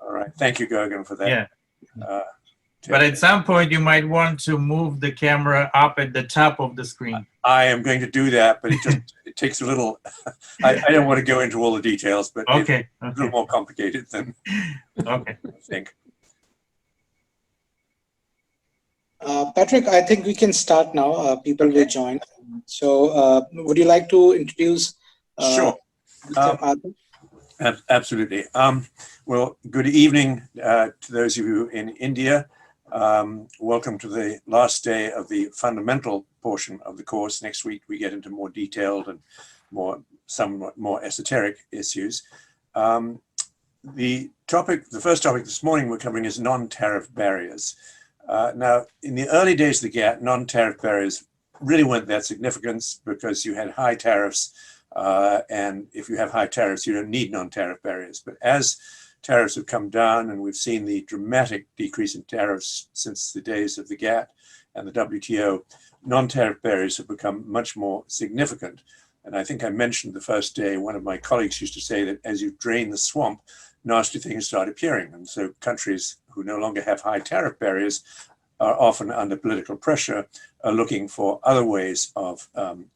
All right. Thank you, Gergen, for that. Yeah. But at some point, you might want to move the camera up at the top of the screen. I am going to do that, but it takes a little. I don't want to go into all the details, but it's a little more complicated than I think. Patrick, I think we can start now. People will join. So, would you like to introduce? Sure. Absolutely. Well, good evening to those of you in India. Welcome to the last day of the fundamental portion of the course. Next week we get into more detailed and somewhat more esoteric issues. The first topic this morning we're covering is non-tariff barriers. Now, in the early days of the GATT, non-tariff barriers really weren't that significant because you had high tariffs, and if you have high tariffs, you don't need non-tariff barriers. But as tariffs have come down, and we've seen the dramatic decrease in tariffs since the days of the GATT and the WTO, non-tariff barriers have become much more significant. And I think I mentioned the first day, one of my colleagues used to say that as you drain the swamp, nasty things start appearing. And so countries who no longer have high tariff barriers are often under political pressure, are looking for other ways of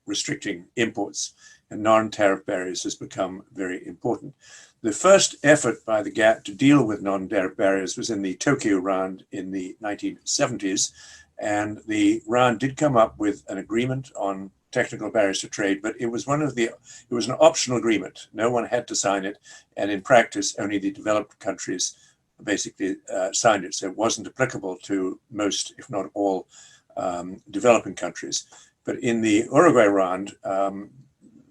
restricting imports. And non-tariff barriers has become very important. The first effort by the GATT to deal with non-tariff barriers was in the Tokyo round in the 1970s. And the round did come up with an agreement on technical barriers to trade, but it was an optional agreement. No one had to sign it. And in practice, only the developed countries basically signed it. So it wasn't applicable to most, if not all, developing countries. But in the Uruguay round,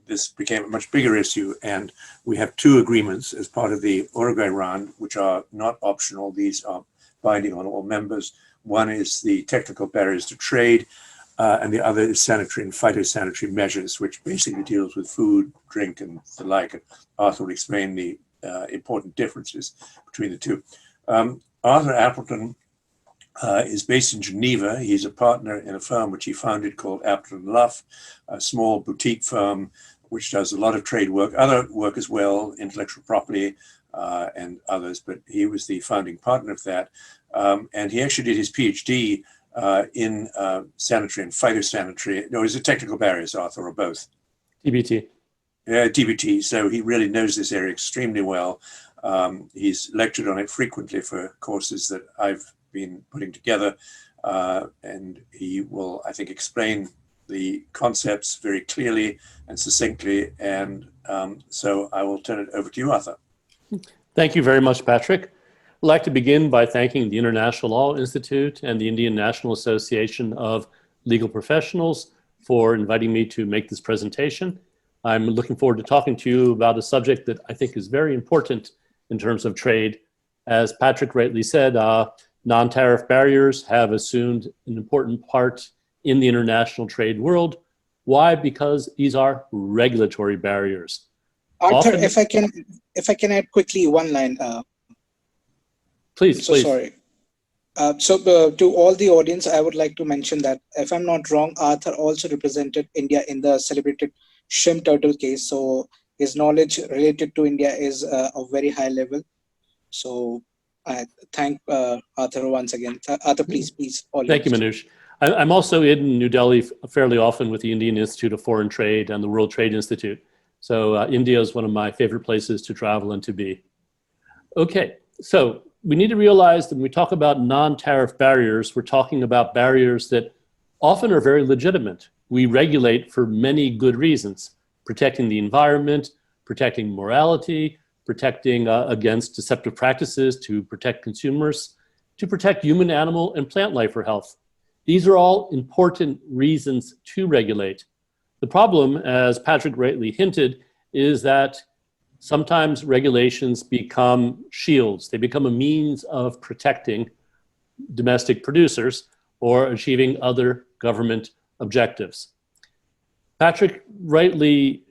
this became a much bigger issue, and we have two agreements as part of the Uruguay round, which are not optional. These are binding on all members. One is the technical barriers to trade, and the other is sanitary and phytosanitary measures, which basically deals with food, drink, and the like. And Arthur will explain the important differences between the two. Arthur Appleton is based in Geneva. He's a partner in a firm which he founded called Appleton Luff, a small boutique firm which does a lot of trade work, other work as well, intellectual property and others, but he was the founding partner of that. And he actually did his PhD in sanitary and phytosanitary, no, is it technical barriers, Arthur, or both? TBT. Yeah, TBT. So he really knows this area extremely well. He's lectured on it frequently for courses that I've been putting together, and he will, I think, explain the concepts very clearly and succinctly, and so I will turn it over to you, Arthur. Thank you very much, Patrick. I'd like to begin by thanking the International Law Institute and the Indian National Association of Legal Professionals for inviting me to make this presentation. I'm looking forward to talking to you about a subject that I think is very important in terms of trade. As Patrick rightly said, non-tariff barriers have assumed an important part in the international trade world. Why? Because these are regulatory barriers. Arthur, if I can add quickly one line. Please. Sorry. To all the audience, I would like to mention that if I'm not wrong, Arthur also represented India in the celebrated shrimp turtle case. So his knowledge related to India is of very high level. So I thank Arthur once again. Arthur, please. Thank you, Manoush. I'm also in New Delhi fairly often with the Indian Institute of Foreign Trade and the World Trade Institute. So India is one of my favorite places to travel and to be. Okay, so we need to realize that when we talk about non-tariff barriers, we're talking about barriers that often are very legitimate. We regulate for many good reasons: protecting the environment, protecting morality, protecting against deceptive practices, to protect consumers, to protect human, animal, and plant life or health. These are all important reasons to regulate. The problem, as Patrick rightly hinted, is that sometimes regulations become shields. They become a means of protecting domestic producers or achieving other government objectives. Patrick rightly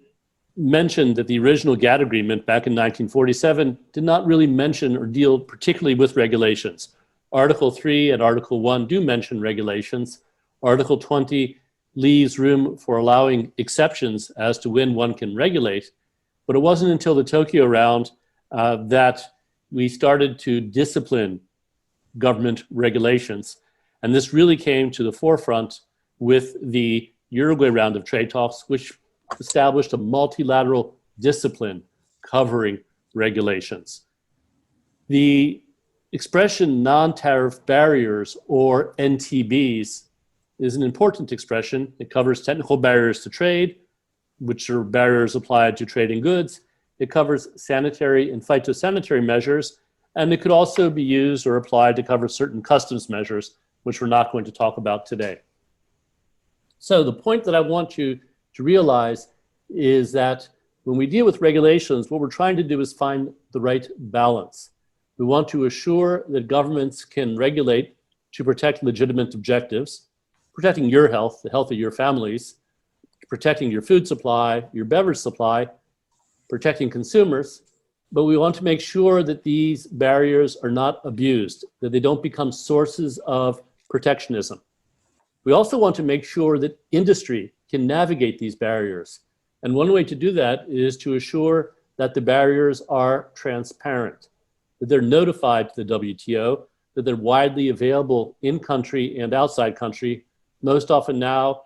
mentioned that the original GATT agreement back in 1947 did not really mention or deal particularly with regulations. Article 3 and Article 1 do mention regulations. Article 20 leaves room for allowing exceptions as to when one can regulate. But it wasn't until the Tokyo round that we started to discipline government regulations. And this really came to the forefront with the Uruguay round of trade talks, which established a multilateral discipline covering regulations. The expression non-tariff barriers, or NTBs, is an important expression. It covers technical barriers to trade, which are barriers applied to trading goods. It covers sanitary and phytosanitary measures, and it could also be used or applied to cover certain customs measures, which we're not going to talk about today. So the point that I want you to realize is that when we deal with regulations, what we're trying to do is find the right balance. We want to assure that governments can regulate to protect legitimate objectives, protecting your health, the health of your families, protecting your food supply, your beverage supply, protecting consumers, but we want to make sure that these barriers are not abused, that they don't become sources of protectionism. We also want to make sure that industry can navigate these barriers. And one way to do that is to assure that the barriers are transparent, that they're notified to the WTO, that they're widely available in country and outside country, most often now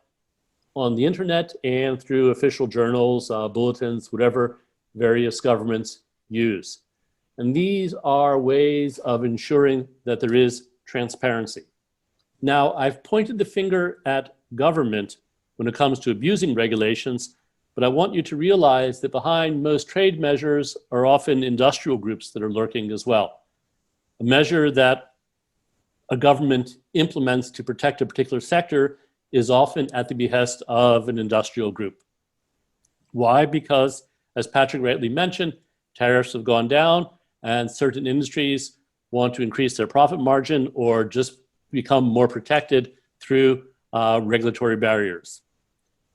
on the internet and through official journals, bulletins, whatever various governments use. And these are ways of ensuring that there is transparency. Now, I've pointed the finger at government when it comes to abusing regulations, but I want you to realize that behind most trade measures are often industrial groups that are lurking as well. A measure that a government implements to protect a particular sector is often at the behest of an industrial group. Why? Because, as Patrick rightly mentioned, tariffs have gone down and certain industries want to increase their profit margin or just become more protected through regulatory barriers.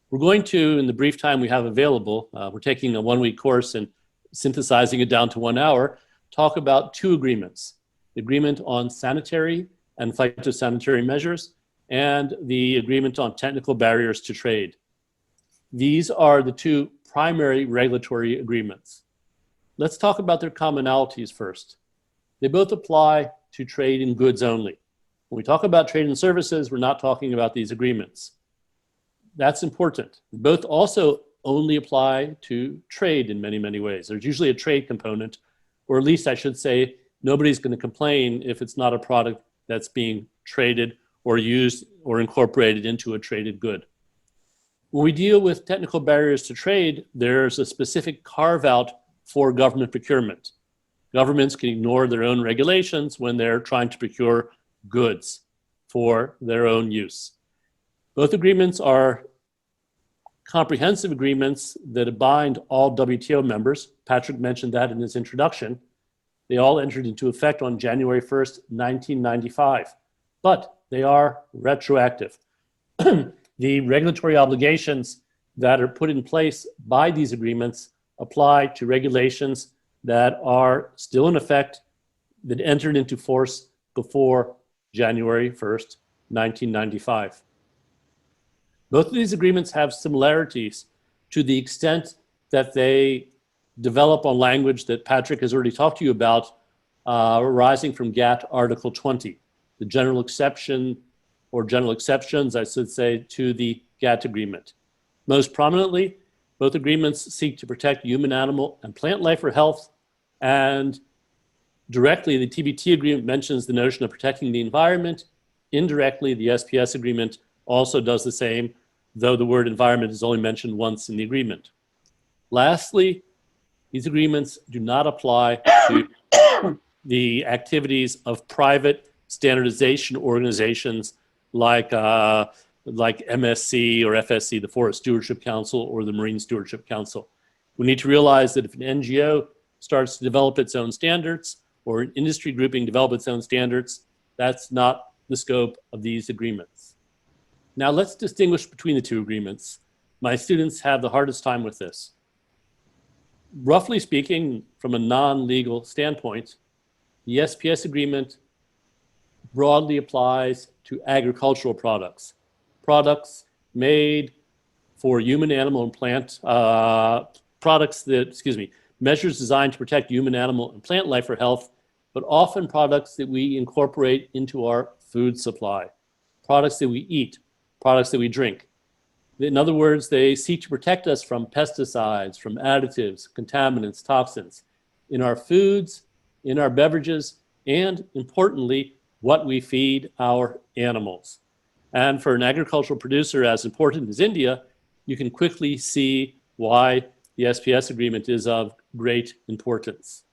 We're going to, in the brief time we have available, we're taking a one-week course and synthesizing it down to 1 hour, talk about two agreements: the agreement on sanitary and phytosanitary measures and the agreement on technical barriers to trade. These are the two primary regulatory agreements. Let's talk about their commonalities first. They both apply to trade in goods only. When we talk about trade and services, we're not talking about these agreements. That's important. Both also only apply to trade in many, many ways. There's usually a trade component, or at least I should say, nobody's going to complain if it's not a product that's being traded or used or incorporated into a traded good. When we deal with technical barriers to trade, there's a specific carve-out for government procurement. Governments can ignore their own regulations when they're trying to procure goods for their own use. Both agreements are comprehensive agreements that bind all WTO members. Patrick mentioned that in his introduction. They all entered into effect on January 1st, 1995, but they are retroactive. The regulatory obligations that are put in place by these agreements apply to regulations that are still in effect, that entered into force before January 1st, 1995. Both of these agreements have similarities to the extent that they develop on language that Patrick has already talked to you about, arising from GATT Article 20, the general exception, or general exceptions, I should say, to the GATT agreement. Most prominently, both agreements seek to protect human, animal, and plant life or health, and directly, the TBT agreement mentions the notion of protecting the environment. Indirectly, the SPS agreement also does the same, though the word environment is only mentioned once in the agreement. Lastly, these agreements do not apply to the activities of private standardization organizations like MSC or FSC, the Forest Stewardship Council, or the Marine Stewardship Council. We need to realize that if an NGO starts to develop its own standards, or an industry grouping develop its own standards, that's not the scope of these agreements. Now let's distinguish between the two agreements. My students have the hardest time with this. Roughly speaking, from a non-legal standpoint, the SPS agreement broadly applies to agricultural products, products made for human, animal, and plant, measures designed to protect human, animal, and plant life or health, but often products that we incorporate into our food supply, products that we eat, products that we drink. In other words, they seek to protect us from pesticides, from additives, contaminants, toxins in our foods, in our beverages, and importantly, what we feed our animals. And for an agricultural producer as important as India, you can quickly see why the SPS agreement is of great importance.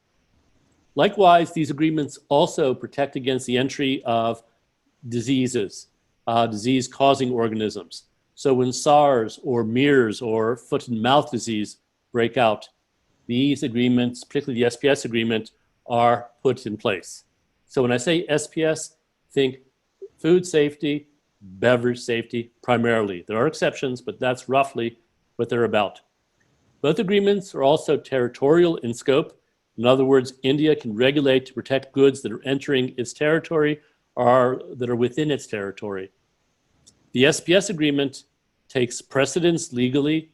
Likewise, these agreements also protect against the entry of diseases, disease-causing organisms. So when SARS or MERS or foot and mouth disease break out, these agreements, particularly the SPS agreement, are put in place. So when I say SPS, think food safety, beverage safety primarily. There are exceptions, but that's roughly what they're about. Both agreements are also territorial in scope. In other words, India can regulate to protect goods that are entering its territory or that are within its territory. The SPS agreement takes precedence legally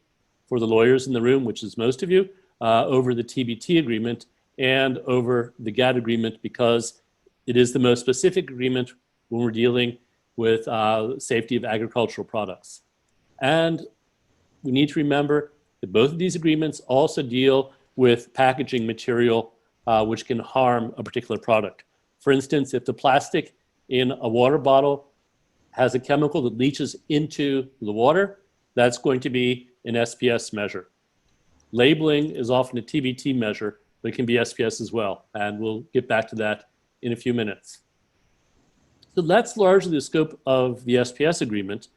for the lawyers in the room, which is most of you, over the TBT agreement and over the GATT agreement because it is the most specific agreement when we're dealing with safety of agricultural products. And we need to remember that both of these agreements also deal with packaging material which can harm a particular product. For instance, if the plastic in a water bottle has a chemical that leaches into the water, that's going to be an SPS measure. Labeling is often a TBT measure, but it can be SPS as well. And we'll get back to that in a few minutes. So that's largely the scope of the SPS agreement.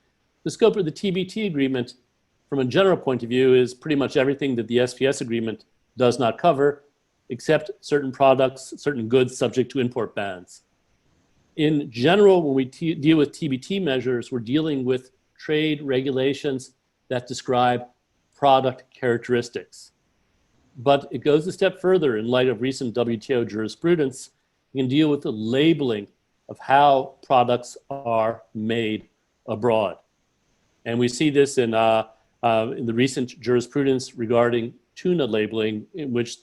The scope of the TBT agreement, from a general point of view, is pretty much everything that the SPS agreement does not cover, except certain products, certain goods subject to import bans. In general, when we deal with TBT measures, we're dealing with trade regulations that describe product characteristics. But it goes a step further in light of recent WTO jurisprudence. You can deal with the labeling of how products are made abroad. And we see this in the recent jurisprudence regarding tuna labeling, in which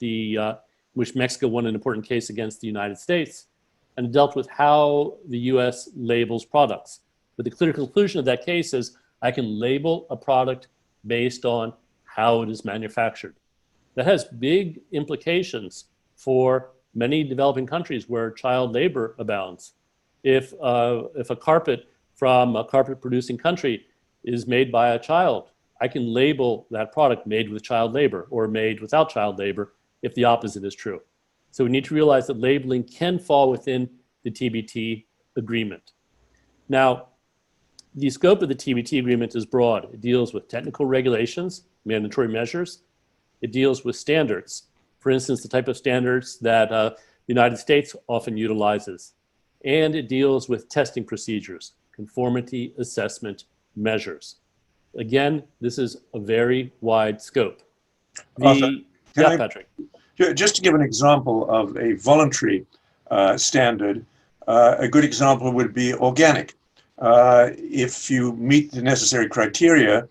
Mexico won an important case against the United States and dealt with how the US labels products. But the clear conclusion of that case is I can label a product based on how it is manufactured. That has big implications for many developing countries where child labor abounds. If a carpet from a carpet producing country is made by a child, I can label that product made with child labor or made without child labor if the opposite is true. So we need to realize that labeling can fall within the TBT agreement. Now, the scope of the TBT agreement is broad. It deals with technical regulations, mandatory measures. It deals with standards. For instance, the type of standards that the United States often utilizes. And it deals with testing procedures, conformity assessment measures. Again, this is a very wide scope. Patrick. Just to give an example of a voluntary standard, a good example would be organic. If you meet the necessary criteria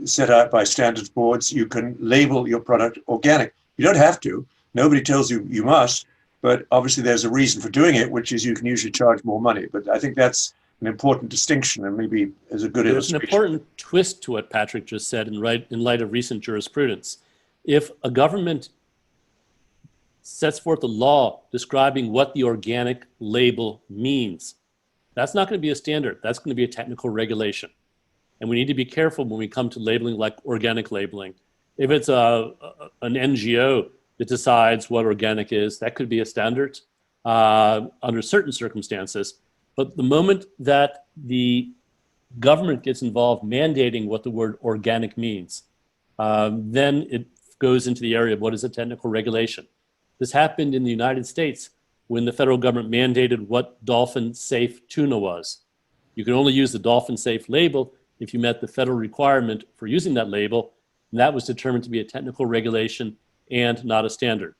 set out by standards boards, you can label your product organic. You don't have to. Nobody tells you you must, but obviously there's a reason for doing it, which is you can usually charge more money. But I think that's an important distinction and maybe is a good illustration. There's an important twist to what Patrick just said in light of recent jurisprudence. If a government sets forth a law describing what the organic label means, that's not going to be a standard. That's going to be a technical regulation. And we need to be careful when we come to labeling like organic labeling. If it's an NGO that decides what organic is, that could be a standard under certain circumstances. But the moment that the government gets involved mandating what the word organic means, then it goes into the area of what is a technical regulation. This happened in the United States when the federal government mandated what dolphin-safe tuna was. You could only use the dolphin-safe label if you met the federal requirement for using that label, and that was determined to be a technical regulation and not a standard.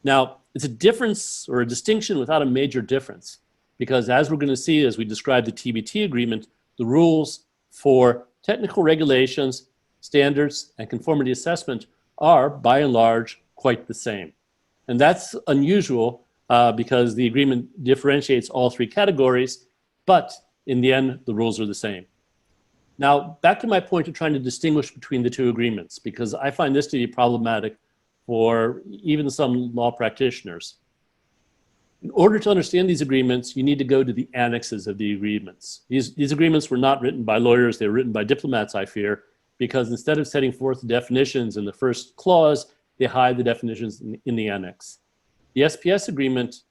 Now, it's a difference or a distinction without a major difference, because as we're going to see as we describe the TBT agreement, the rules for technical regulations, standards, and conformity assessment are, by and large, quite the same. And that's unusual because the agreement differentiates all three categories, but in the end, the rules are the same. Now, back to my point of trying to distinguish between the two agreements, because I find this to be problematic for even some law practitioners. In order to understand these agreements, you need to go to the annexes of the agreements. These agreements were not written by lawyers, they were written by diplomats, I fear, because instead of setting forth the definitions in the first clause, they hide the definitions in the annex. The SPS agreement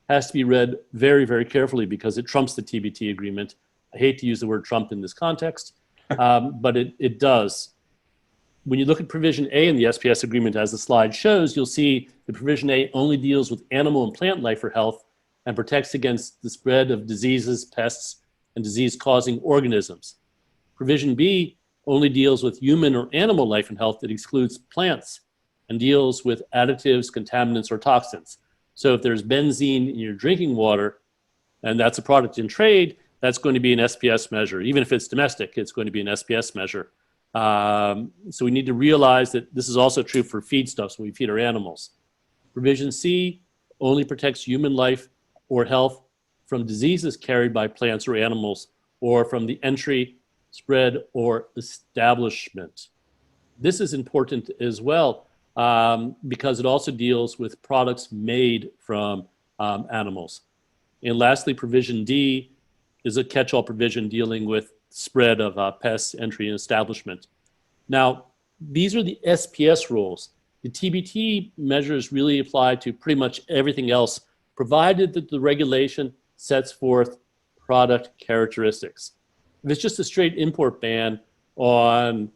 has to be read very, very carefully because it trumps the TBT agreement. I hate to use the word trump in this context, but it does. When you look at provision A in the SPS agreement, as the slide shows, you'll see that provision A only deals with animal and plant life or health and protects against the spread of diseases, pests, and disease-causing organisms. Provision B only deals with human or animal life and health that excludes plants and deals with additives, contaminants, or toxins. So if there's benzene in your drinking water, and that's a product in trade, that's going to be an SPS measure. Even if it's domestic, it's going to be an SPS measure. So we need to realize that this is also true for feedstuffs when we feed our animals. Provision C only protects human life or health from diseases carried by plants or animals or from the entry, spread, or establishment. This is important as well because it also deals with products made from animals. And lastly, provision D is a catch-all provision dealing with spread of pests, entry, and establishment. Now, these are the SPS rules. The TBT measures really apply to pretty much everything else, provided that the regulation sets forth product characteristics. If it's just a straight import ban on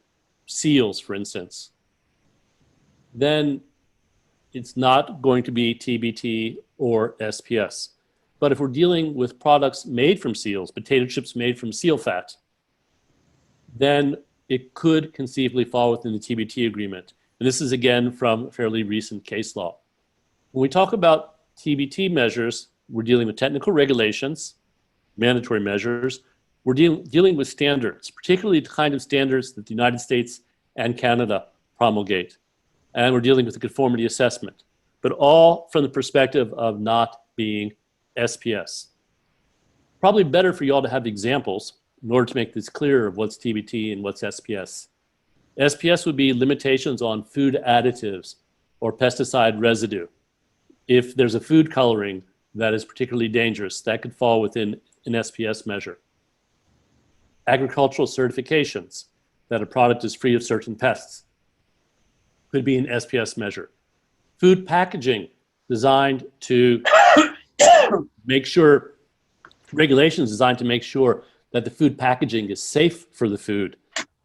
seals, for instance, then it's not going to be TBT or SPS. But if we're dealing with products made from seals, potato chips made from seal fat, then it could conceivably fall within the TBT agreement. And this is again from fairly recent case law. When we talk about TBT measures, we're dealing with technical regulations, mandatory measures. We're dealing with standards, particularly the kind of standards that the United States and Canada promulgate. And we're dealing with the conformity assessment, but all from the perspective of not being SPS. Probably better for you all to have examples in order to make this clearer of what's TBT and what's SPS. SPS would be limitations on food additives or pesticide residue. If there's a food coloring that is particularly dangerous, that could fall within an SPS measure. Agricultural certifications that a product is free of certain pests could be an SPS measure. Food packaging designed to make sure, regulations designed to make sure that the food packaging is safe for the food,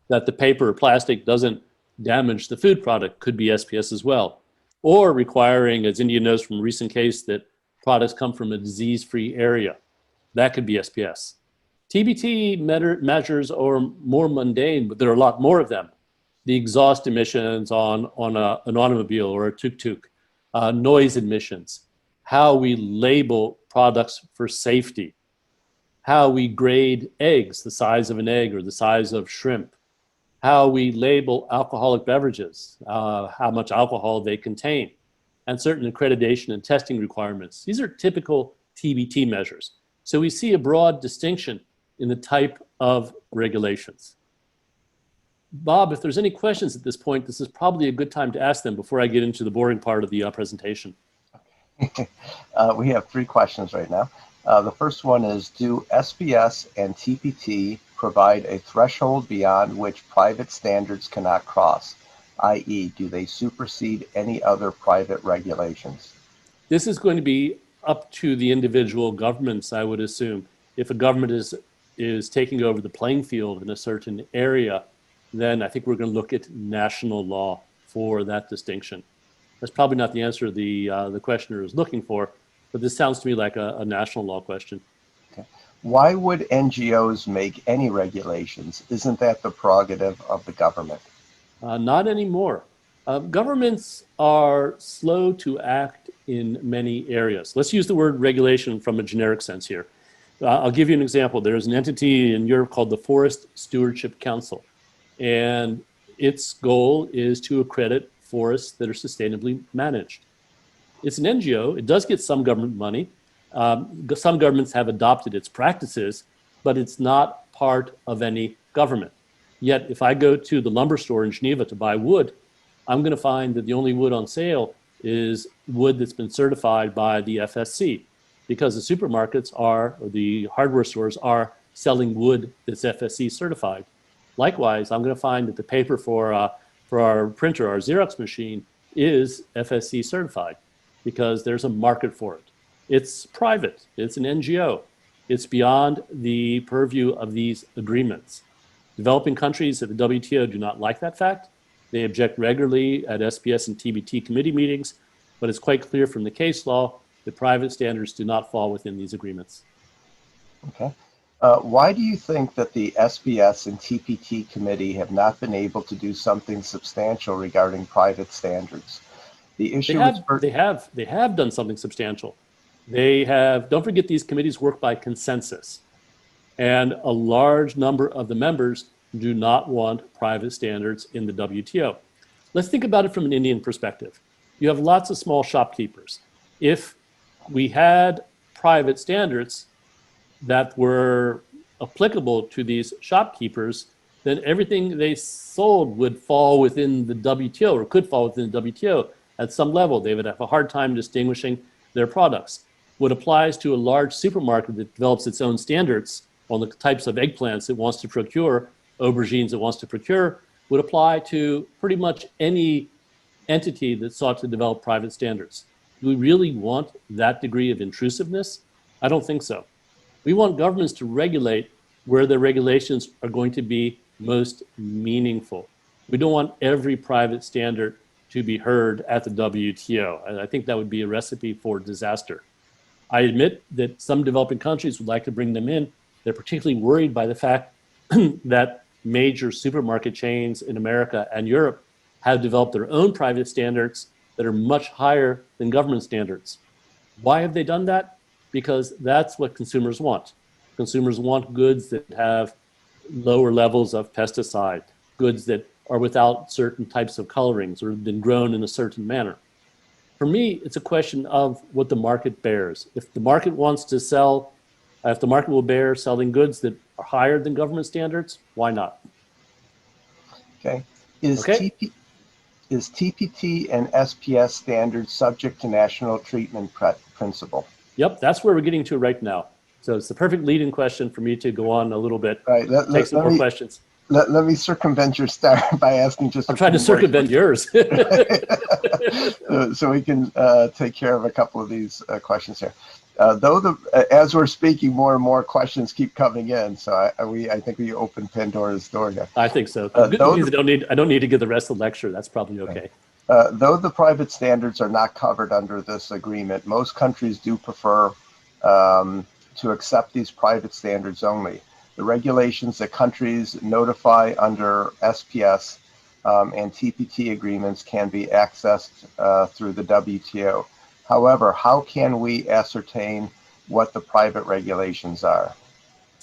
that the paper or plastic doesn't damage the food product could be SPS as well. Or requiring, as India knows from a recent case, that products come from a disease-free area. That could be SPS. TBT measures are more mundane, but there are a lot more of them. The exhaust emissions on an automobile or a tuk-tuk, noise emissions, how we label products for safety, how we grade eggs, the size of an egg or the size of shrimp, how we label alcoholic beverages, how much alcohol they contain, and certain accreditation and testing requirements. These are typical TBT measures. So we see a broad distinction in the type of regulations. Bob, if there's any questions at this point, this is probably a good time to ask them before I get into the boring part of the presentation. We have 3 questions right now. The first one is, do SPS and TBT provide a threshold beyond which private standards cannot cross? I.e., do they supersede any other private regulations? This is going to be up to the individual governments, I would assume. If a government is taking over the playing field in a certain area, then I think we're going to look at national law for that distinction. That's probably not the answer the questioner is looking for, but this sounds to me like a national law question. Okay. Why would NGOs make any regulations? Isn't that the prerogative of the government? Not anymore. Governments are slow to act in many areas. Let's use the word regulation from a generic sense here. I'll give you an example. There's an entity in Europe called the Forest Stewardship Council, and its goal is to accredit forests that are sustainably managed. It's an NGO. It does get some government money. Some governments have adopted its practices, but it's not part of any government. Yet, if I go to the lumber store in Geneva to buy wood, I'm going to find that the only wood on sale is wood that's been certified by the FSC, because the supermarkets or the hardware stores are selling wood that's FSC certified. Likewise, I'm going to find that the paper for our printer, our Xerox machine, is FSC certified because there's a market for it. It's private. It's an NGO. It's beyond the purview of these agreements. Developing countries at the WTO do not like that fact. They object regularly at SPS and TBT committee meetings, but it's quite clear from the case law that private standards do not fall within these agreements. Okay. Why do you think that the SPS and TPT committee have not been able to do something substantial regarding private standards? The issue they have done something substantial. They have, don't forget, these committees work by consensus, and a large number of the members do not want private standards in the WTO. Let's think about it from an Indian perspective. You have lots of small shopkeepers. If we had private standards that were applicable to these shopkeepers, then everything they sold would fall within the WTO, or could fall within the WTO at some level. They would have a hard time distinguishing their products. What applies to a large supermarket that develops its own standards on the types of eggplants it wants to procure, aubergines it wants to procure, would apply to pretty much any entity that sought to develop private standards. Do we really want that degree of intrusiveness? I don't think so. We want governments to regulate where their regulations are going to be most meaningful. We don't want every private standard to be heard at the WTO. And I think that would be a recipe for disaster. I admit that some developing countries would like to bring them in. They're particularly worried by the fact that major supermarket chains in America and Europe have developed their own private standards that are much higher than government standards. Why have they done that? Because that's what consumers want. Consumers want goods that have lower levels of pesticide, goods that are without certain types of colorings or have been grown in a certain manner. For me, it's a question of what the market bears. If the market wants to sell, if the market will bear selling goods that are higher than government standards, why not? Okay. Is TPT and SPS standards subject to national treatment principle? Yep, that's where we're getting to right now. So it's the perfect lead-in question for me to go on a little bit. Right. Take some more questions. Let me circumvent your star by asking just. I'm trying to circumvent yours. So we can take care of a couple of these questions here. As we're speaking, more and more questions keep coming in. So I think we opened Pandora's door here. I think so. Good news, I don't need to give the rest of the lecture. That's probably okay. Though the private standards are not covered under this agreement, most countries do prefer to accept these private standards only. The regulations that countries notify under SPS and TPT agreements can be accessed through the WTO. However, how can we ascertain what the private regulations are?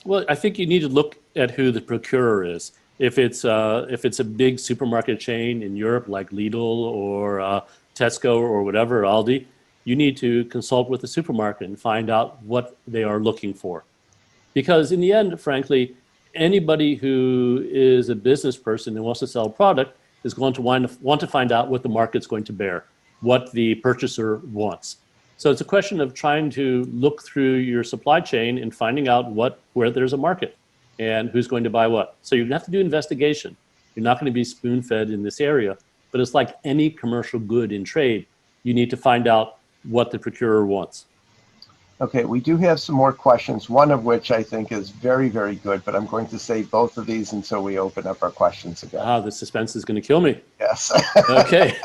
Well, I think you need to look at who the procurer is. If it's a big supermarket chain in Europe like Lidl or Tesco or whatever, Aldi, you need to consult with the supermarket and find out what they are looking for. Because in the end, frankly, anybody who is a business person and wants to sell a product is going to want to find out what the market's going to bear, what the purchaser wants. So it's a question of trying to look through your supply chain and finding out where there's a market and who's going to buy what. So you're going to have to do investigation. You're not going to be spoon-fed in this area, but it's like any commercial good in trade. You need to find out what the procurer wants. Okay, we do have some more questions, one of which I think is very, very good, but I'm going to save both of these until we open up our questions again. Ah, the suspense is going to kill me. Yes. Okay,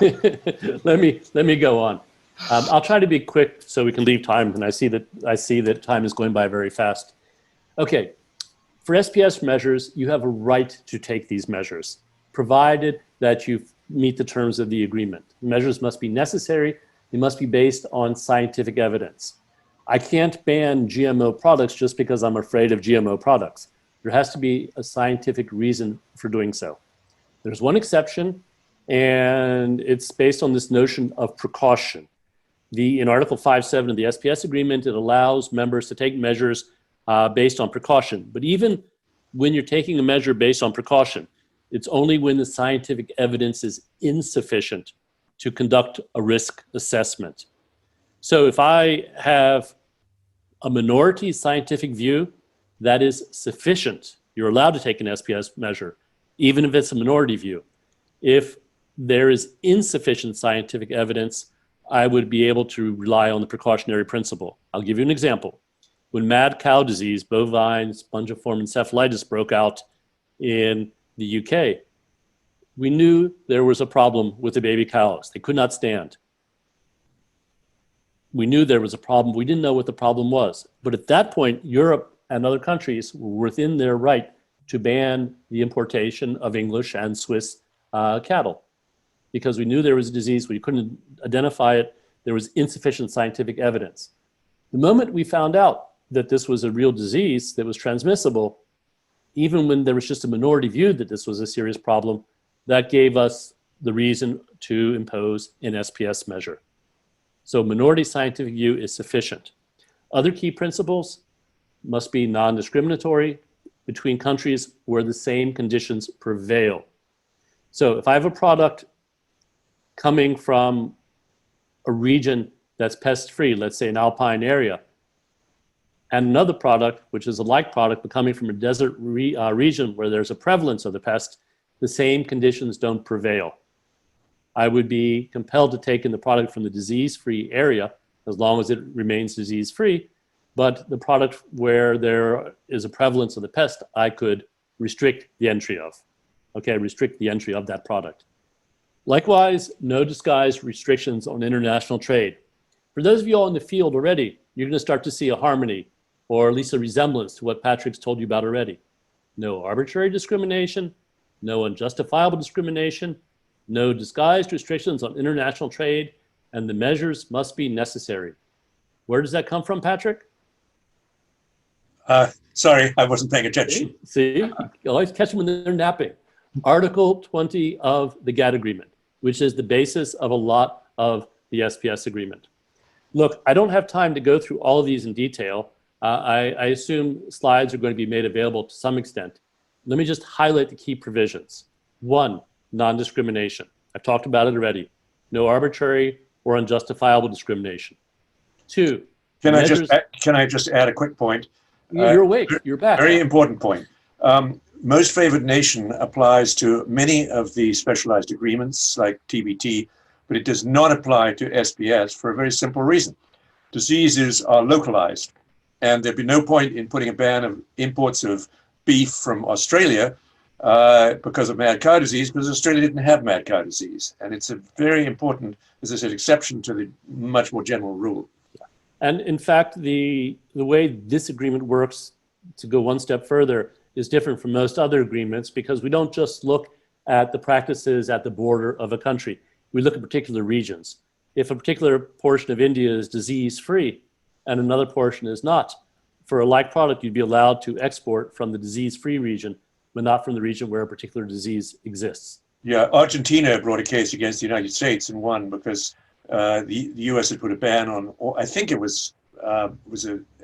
let me go on. I'll try to be quick so we can leave time, and I see that time is going by very fast. Okay, for SPS measures, you have a right to take these measures, provided that you meet the terms of the agreement. Measures must be necessary. They must be based on scientific evidence. I can't ban GMO products just because I'm afraid of GMO products. There has to be a scientific reason for doing so. There's one exception, And it's based on this notion of precaution. In Article 5.7 of the SPS agreement, it allows members to take measures based on precaution. But even when you're taking a measure based on precaution, it's only when the scientific evidence is insufficient to conduct a risk assessment. So if I have a minority scientific view, that is sufficient. You're allowed to take an SPS measure, even if it's a minority view. If there is insufficient scientific evidence, I would be able to rely on the precautionary principle. I'll give you an example. When mad cow disease, bovine spongiform encephalitis, broke out in the UK, we knew there was a problem with the baby cows. They could not stand. We knew there was a problem. We didn't know what the problem was. But at that point, Europe and other countries were within their right to ban the importation of English and Swiss cattle, because we knew there was a disease, we couldn't identify it, there was insufficient scientific evidence. The moment we found out that this was a real disease that was transmissible, even when there was just a minority view that this was a serious problem, that gave us the reason to impose an SPS measure. So minority scientific view is sufficient. Other key principles must be non-discriminatory between countries where the same conditions prevail. So if I have a product coming from a region that's pest-free, let's say an alpine area, and another product, which is a like product, but coming from a desert region where there's a prevalence of the pest, the same conditions don't prevail. I would be compelled to take in the product from the disease-free area as long as it remains disease-free, but the product where there is a prevalence of the pest, I could restrict the entry of. Okay, restrict the entry of that product. Likewise, no disguised restrictions on international trade. For those of you all in the field already, you're going to start to see a harmony, or at least a resemblance to what Patrick's told you about already. No arbitrary discrimination, no unjustifiable discrimination, no disguised restrictions on international trade, and the measures must be necessary. Where does that come from, Patrick? Sorry, I wasn't paying attention. See, you always catch them when they're napping. Article 20 of the GATT agreement, which is the basis of a lot of the SPS agreement. Look, I don't have time to go through all of these in detail. I assume slides are going to be made available to some extent. Let me just highlight the key provisions. 1, non-discrimination. I've talked about it already. No arbitrary or unjustifiable discrimination. 2, Can I just add a quick point? You're awake, you're back. Very important point. Most favored nation applies to many of the specialized agreements like TBT, but it does not apply to SPS for a very simple reason. Diseases are localized, and there'd be no point in putting a ban of imports of beef from Australia because of mad cow disease, because Australia didn't have mad cow disease. And it's a very important, as I said, exception to the much more general rule. And in fact, the way this agreement works, to go one step further, is different from most other agreements, because we don't just look at the practices at the border of a country. We look at particular regions. If a particular portion of India is disease-free and another portion is not, for a like product, you'd be allowed to export from the disease-free region, but not from the region where a particular disease exists. Yeah, Argentina brought a case against the United States and won because the U.S. had put a ban on, I think it was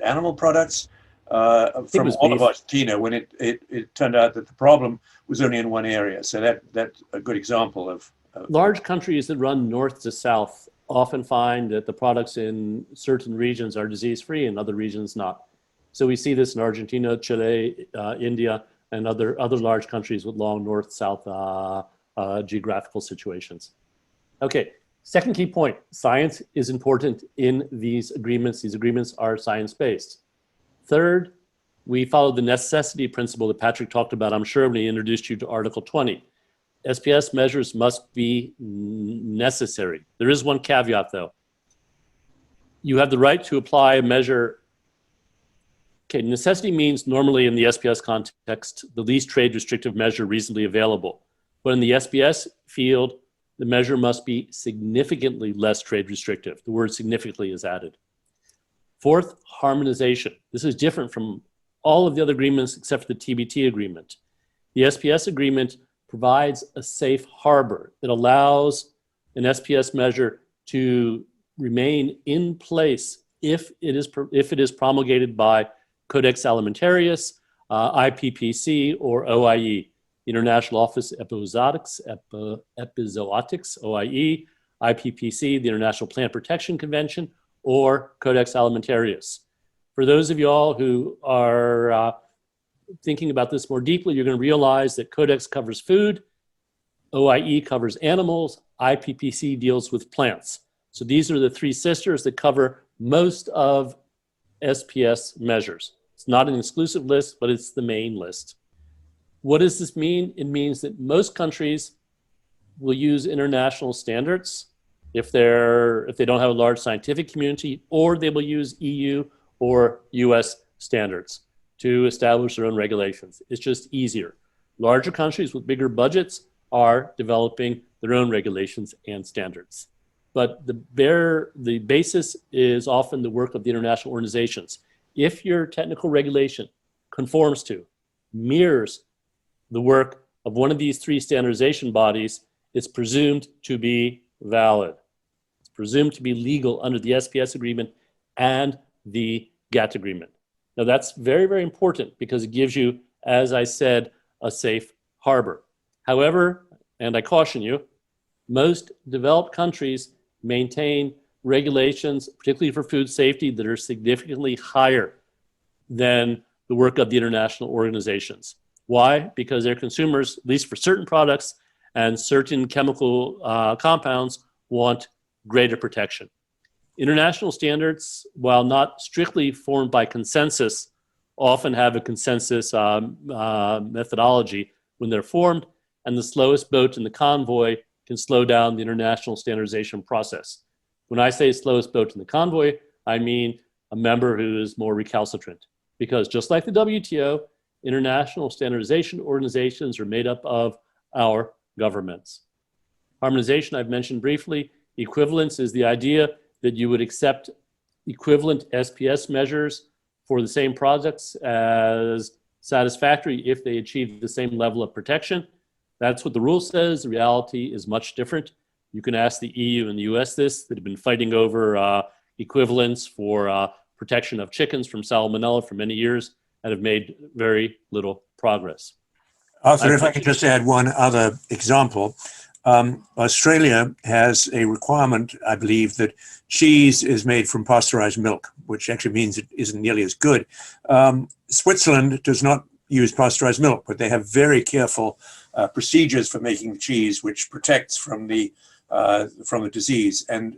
animal products from all of Argentina, when it turned out that the problem was only in one area. So that's a good example of large countries that run north to south often find that the products in certain regions are disease-free and other regions not. So we see this in Argentina, Chile, India, and other large countries with long north-south geographical situations. Okay, second key point, science is important in these agreements. These agreements are science-based. Third, we follow the necessity principle that Patrick talked about, I'm sure, when he introduced you to Article 20. SPS measures must be necessary. There is one caveat, though. You have the right to apply a measure. Okay, necessity means normally in the SPS context, the least trade restrictive measure reasonably available. But in the SPS field, the measure must be significantly less trade restrictive. The word significantly is added. Fourth, harmonization. This is different from all of the other agreements except for the TBT agreement. The SPS agreement provides a safe harbor. It allows an SPS measure to remain in place if it is promulgated by Codex Alimentarius, IPPC, or OIE, International Office Epizootics, OIE, IPPC, the International Plant Protection Convention, or Codex Alimentarius. For those of you all who are thinking about this more deeply, you're going to realize that Codex covers food, OIE covers animals, IPPC deals with plants. So these are the three sisters that cover most of SPS measures. It's not an exclusive list, but it's the main list. What does this mean? It means that most countries will use international standards if they don't have a large scientific community, or they will use EU or US standards to establish their own regulations. It's just easier. Larger countries with bigger budgets are developing their own regulations and standards. But the basis is often the work of the international organizations. If your technical regulation conforms to, mirrors the work of one of these three standardization bodies, it's presumed to be valid. It's presumed to be legal under the SPS agreement and the GATT agreement. Now that's very, very important because it gives you, as I said, a safe harbor. However, and I caution you, most developed countries maintain regulations, particularly for food safety, that are significantly higher than the work of the international organizations. Why? Because their consumers, at least for certain products and certain chemical compounds, want greater protection. International standards, while not strictly formed by consensus, often have a consensus methodology when they're formed, and the slowest boat in the convoy can slow down the international standardization process. When I say slowest boat in the convoy, I mean a member who is more recalcitrant. Because just like the WTO, international standardization organizations are made up of our governments. Harmonization, I've mentioned briefly. Equivalence is the idea that you would accept equivalent SPS measures for the same products as satisfactory if they achieve the same level of protection. That's what the rule says. The reality is much different. You can ask the EU and the US this, that have been fighting over equivalence for protection of chickens from salmonella for many years and have made very little progress. Arthur, if I could just add one other example. Australia has a requirement, I believe, that cheese is made from pasteurized milk, which actually means it isn't nearly as good. Switzerland does not use pasteurized milk, but they have very careful procedures for making cheese, which protects from the disease. And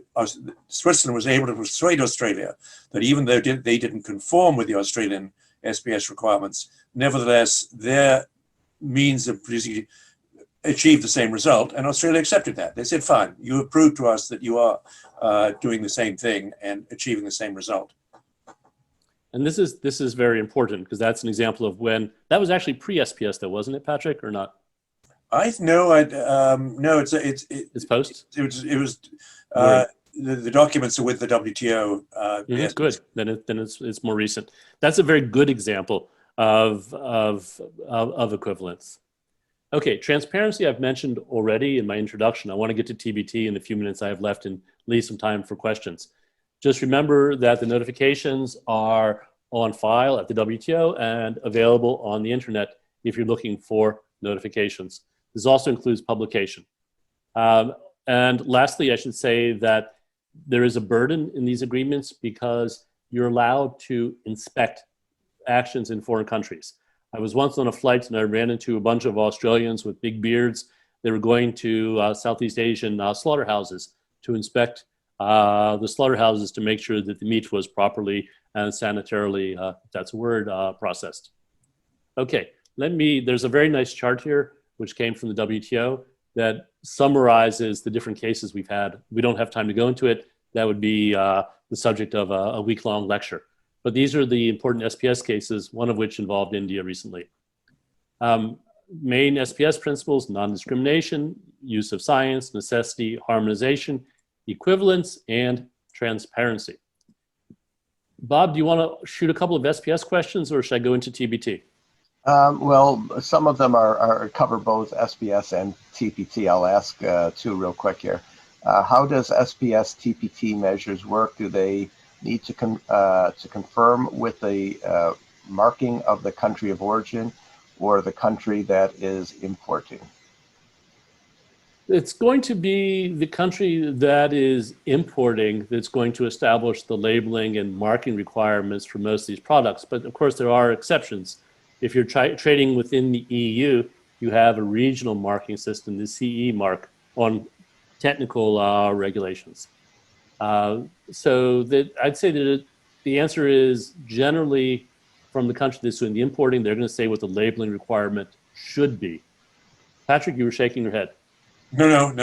Switzerland was able to persuade Australia that even though they didn't conform with the Australian SPS requirements, nevertheless, their means of producing achieved the same result, and Australia accepted that. They said, fine, you have proved to us that you are doing the same thing and achieving the same result. And this is very important because that's an example of when, that was actually pre-SPS though, wasn't it, Patrick, or not? No, it's post? It was the documents are with the WTO. Yes. Good. Then it's more recent. That's a very good example of equivalence. Okay, transparency I've mentioned already in my introduction. I want to get to TBT in the few minutes I have left and leave some time for questions. Just remember that the notifications are on file at the WTO and available on the internet if you're looking for notifications. This also includes publication. And lastly, I should say that there is a burden in these agreements because you're allowed to inspect actions in foreign countries. I was once on a flight and I ran into a bunch of Australians with big beards. They were going to Southeast Asian slaughterhouses to inspect the slaughterhouses to make sure that the meat was properly and sanitarily, if that's a word, processed. Okay, there's a very nice chart here which came from the WTO that summarizes the different cases we've had. We don't have time to go into it. That would be the subject of a week-long lecture. But these are the important SPS cases, one of which involved India recently. Main SPS principles: non-discrimination, use of science, necessity, harmonization, equivalence, and transparency. Bob, do you want to shoot a couple of SPS questions or should I go into TBT? Well, some of them are cover both SPS and TPT. I'll ask two real quick here. How does SPS TPT measures work? Do they need to confirm with the marking of the country of origin or the country that is importing? It's going to be the country that is importing that's going to establish the labeling and marking requirements for most of these products. But of course, there are exceptions. If you're trading within the EU, you have a regional marking system, the CE mark, on technical regulations. So that I'd say that the answer is generally from the country that's doing the importing, they're going to say what the labeling requirement should be. Patrick, you were shaking your head. No.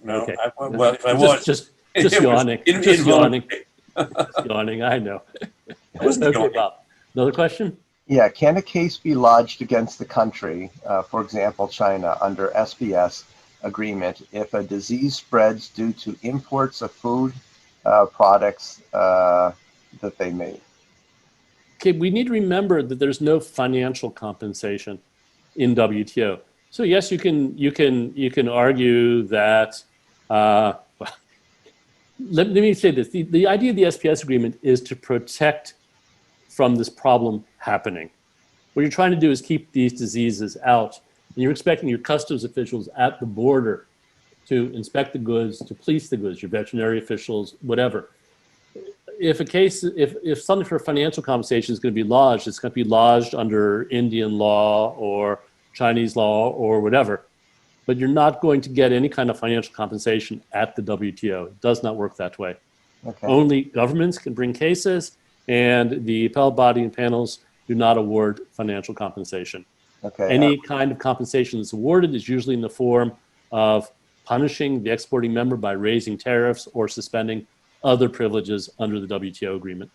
Okay. Well, if I was, just it was yawning. Just yawning. involuntary. Just yawning. I know. I wasn't Okay, yawning. Bob. Another question? Yeah, can a case be lodged against the country, for example, China, under SPS agreement if a disease spreads due to imports of food products that they made? Okay, we need to remember that there's no financial compensation in WTO. So yes, you can argue that. Let me say this: the idea of the SPS agreement is to protect from this problem happening. What you're trying to do is keep these diseases out, and you're expecting your customs officials at the border to inspect the goods, to police the goods, your veterinary officials, whatever. If something for financial compensation is going to be lodged, it's going to be lodged under Indian law or Chinese law or whatever. But you're not going to get any kind of financial compensation at the WTO. It does not work that way. Okay. Only governments can bring cases, and the appellate body and panels do not award financial compensation. Okay. Any kind of compensation that's awarded is usually in the form of punishing the exporting member by raising tariffs or suspending other privileges under the WTO agreement.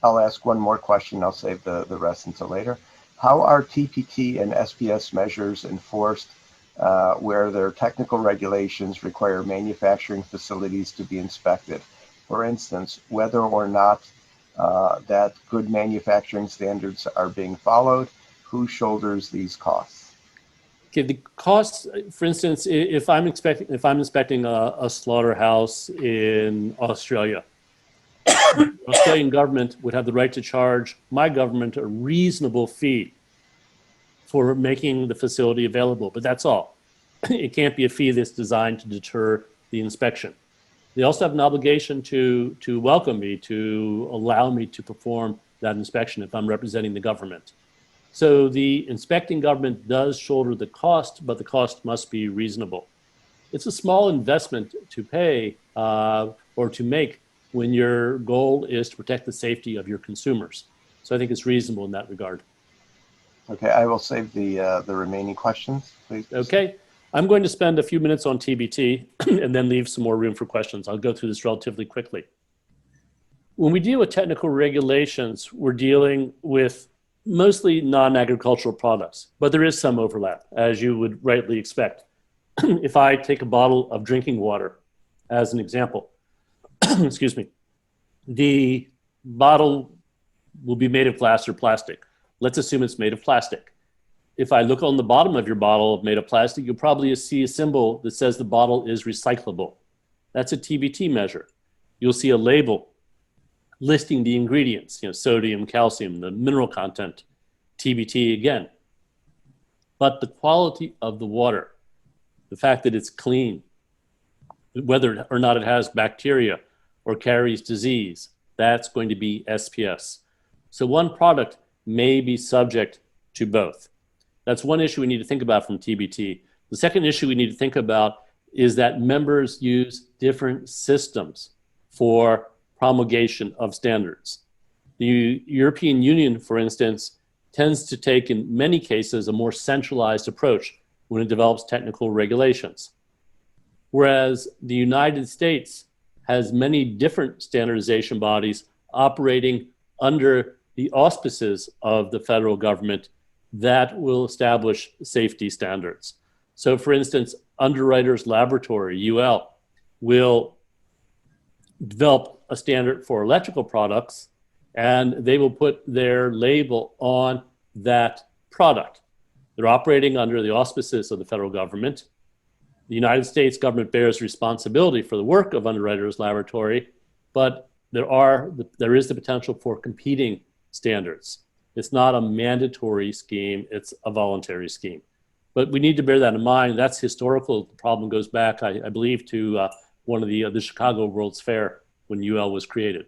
I'll ask one more question. I'll save the rest until later. How are TPT and SPS measures enforced where their technical regulations require manufacturing facilities to be inspected? For instance, whether or not that good manufacturing standards are being followed, who shoulders these costs? Okay, the costs, for instance, if I'm inspecting a slaughterhouse in Australia, the Australian government would have the right to charge my government a reasonable fee for making the facility available, but that's all. It can't be a fee that's designed to deter the inspection. They also have an obligation to welcome me, to allow me to perform that inspection if I'm representing the government. So the inspecting government does shoulder the cost, but the cost must be reasonable. It's a small investment to pay or to make when your goal is to protect the safety of your consumers. So I think it's reasonable in that regard. Okay, I will save the remaining questions, please. Okay, I'm going to spend a few minutes on TBT and then leave some more room for questions. I'll go through this relatively quickly. When we deal with technical regulations, we're dealing with mostly non-agricultural products, but there is some overlap, as you would rightly expect. If I take a bottle of drinking water as an example, excuse me, the bottle will be made of glass or plastic. Let's assume it's made of plastic. If I look on the bottom of your bottle made of plastic, you'll probably see a symbol that says the bottle is recyclable. That's a TBT measure. You'll see a label listing the ingredients, sodium, calcium, the mineral content, TBT again. But the quality of the water, the fact that it's clean, whether or not it has bacteria or carries disease, that's going to be SPS. So one product may be subject to both. That's one issue we need to think about from TBT. The second issue we need to think about is that members use different systems for promulgation of standards. The European Union, for instance, tends to take in many cases a more centralized approach when it develops technical regulations. Whereas the United States has many different standardization bodies operating under the auspices of the federal government that will establish safety standards. So for instance, Underwriters Laboratory, UL, will develop a standard for electrical products, and they will put their label on that product. They're operating under the auspices of the federal government. The United States government bears responsibility for the work of Underwriters Laboratory, but there is the potential for competing standards. It's not a mandatory scheme, it's a voluntary scheme. But we need to bear that in mind. That's historical. The problem goes back, I believe, to one of the Chicago World's Fair when UL was created.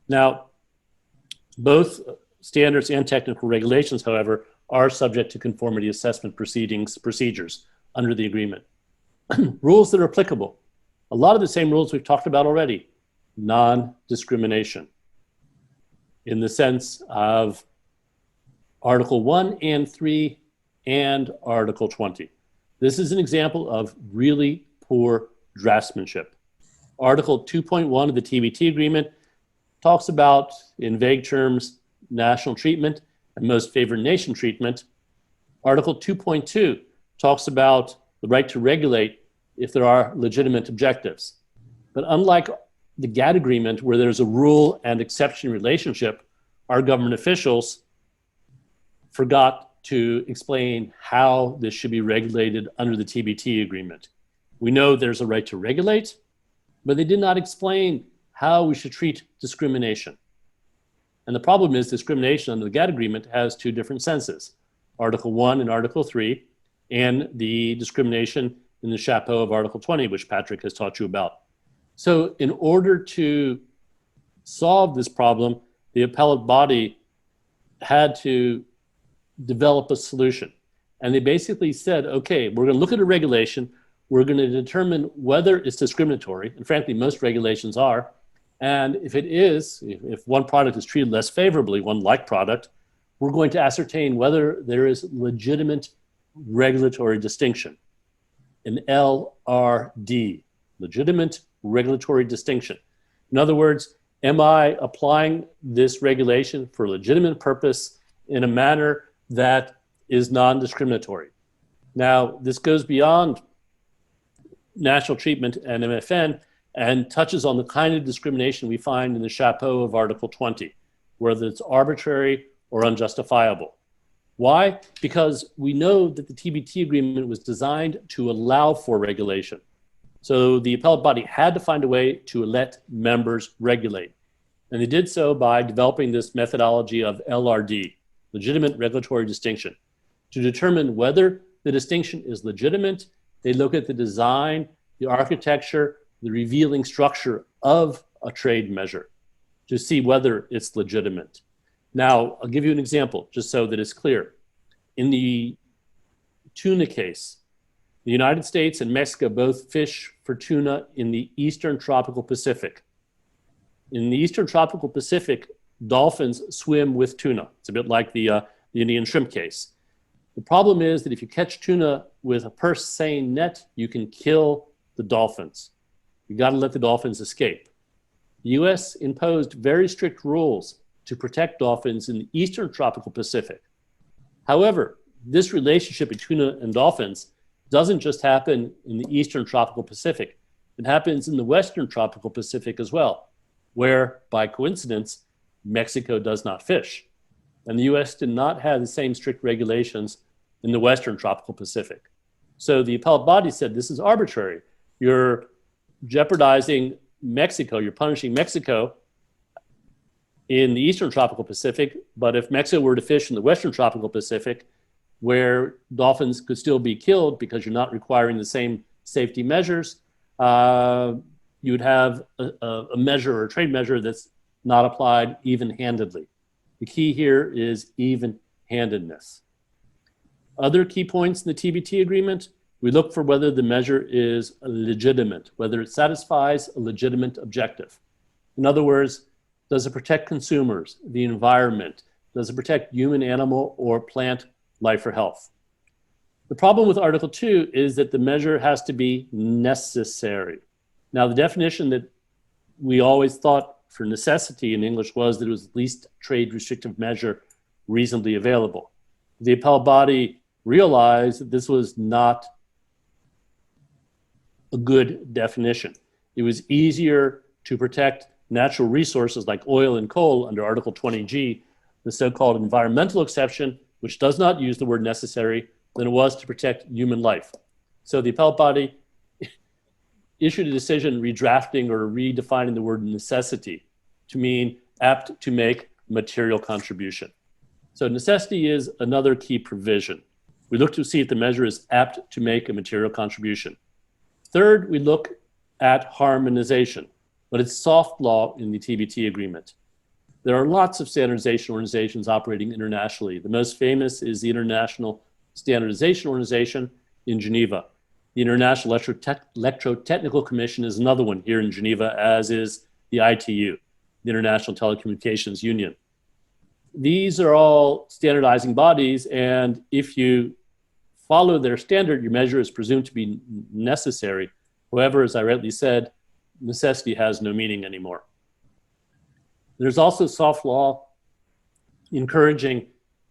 Now, both standards and technical regulations, however, are subject to conformity assessment procedures under the agreement. Rules that are applicable. A lot of the same rules we've talked about already. Non-discrimination in the sense of Article 1 and 3 and Article 20. This is an example of really poor draftsmanship. Article 2.1 of the TBT agreement talks about, in vague terms, national treatment and most favored nation treatment. Article 2.2 talks about the right to regulate if there are legitimate objectives. But unlike the GATT agreement, where there's a rule and exception relationship, our government officials forgot to explain how this should be regulated under the TBT agreement. We know there's a right to regulate, but they did not explain how we should treat discrimination. And the problem is discrimination under the GATT agreement has two different senses, Article 1 and Article 3, and the discrimination in the chapeau of Article 20, which Patrick has taught you about. So in order to solve this problem, the appellate body had to develop a solution. And they basically said, okay, we're going to look at a regulation, we're going to determine whether it's discriminatory, and frankly, most regulations are. And if it is, if one product is treated less favorably, one like product, we're going to ascertain whether there is legitimate regulatory distinction, an LRD, legitimate regulatory distinction. In other words, am I applying this regulation for a legitimate purpose in a manner that is non-discriminatory? Now, this goes beyond national treatment and MFN and touches on the kind of discrimination we find in the chapeau of Article 20, whether it's arbitrary or unjustifiable. Why? Because we know that the TBT agreement was designed to allow for regulation. So the appellate body had to find a way to let members regulate. And they did so by developing this methodology of LRD, legitimate regulatory distinction. To determine whether the distinction is legitimate, they look at the design, the architecture, the revealing structure of a trade measure to see whether it's legitimate. Now, I'll give you an example just so that it's clear. In the tuna case, the United States and Mexico both fish for tuna in the Eastern Tropical Pacific. In the Eastern Tropical Pacific, dolphins swim with tuna. It's a bit like the Indian shrimp case. The problem is that if you catch tuna with a purse seine net, you can kill the dolphins. You got to let the dolphins escape. The US imposed very strict rules to protect dolphins in the Eastern Tropical Pacific. However, this relationship between tuna and dolphins doesn't just happen in the Eastern Tropical Pacific. It happens in the Western Tropical Pacific as well, where, by coincidence, Mexico does not fish. And the US did not have the same strict regulations in the Western Tropical Pacific. So the appellate body said, this is arbitrary. You're jeopardizing Mexico, you're punishing Mexico in the Eastern Tropical Pacific, but if Mexico were to fish in the Western Tropical Pacific, where dolphins could still be killed because you're not requiring the same safety measures, you would have a measure or a trade measure that's not applied even-handedly. The key here is even-handedness. Other key points in the TBT agreement, we look for whether the measure is legitimate, whether it satisfies a legitimate objective. In other words, does it protect consumers, the environment? Does it protect human, animal, or plant life or health? The problem with Article 2 is that the measure has to be necessary. Now, the definition that we always thought for necessity in English was that it was the least trade restrictive measure reasonably available. The appellate body realized that this was not a good definition. It was easier to protect natural resources like oil and coal under Article 20G, the so-called environmental exception, which does not use the word necessary, than it was to protect human life. So the appellate body issued a decision redrafting or redefining the word necessity to mean apt to make material contribution. So necessity is another key provision. We look to see if the measure is apt to make a material contribution. Third, we look at harmonization, but it's soft law in the TBT agreement. There are lots of standardization organizations operating internationally. The most famous is the International Standardization Organization in Geneva. The International Electrotechnical Commission is another one here in Geneva, as is the ITU, the International Telecommunications Union. These are all standardizing bodies, and if you follow their standard, your measure is presumed to be necessary. However, as I rightly said, necessity has no meaning anymore. There's also soft law encouraging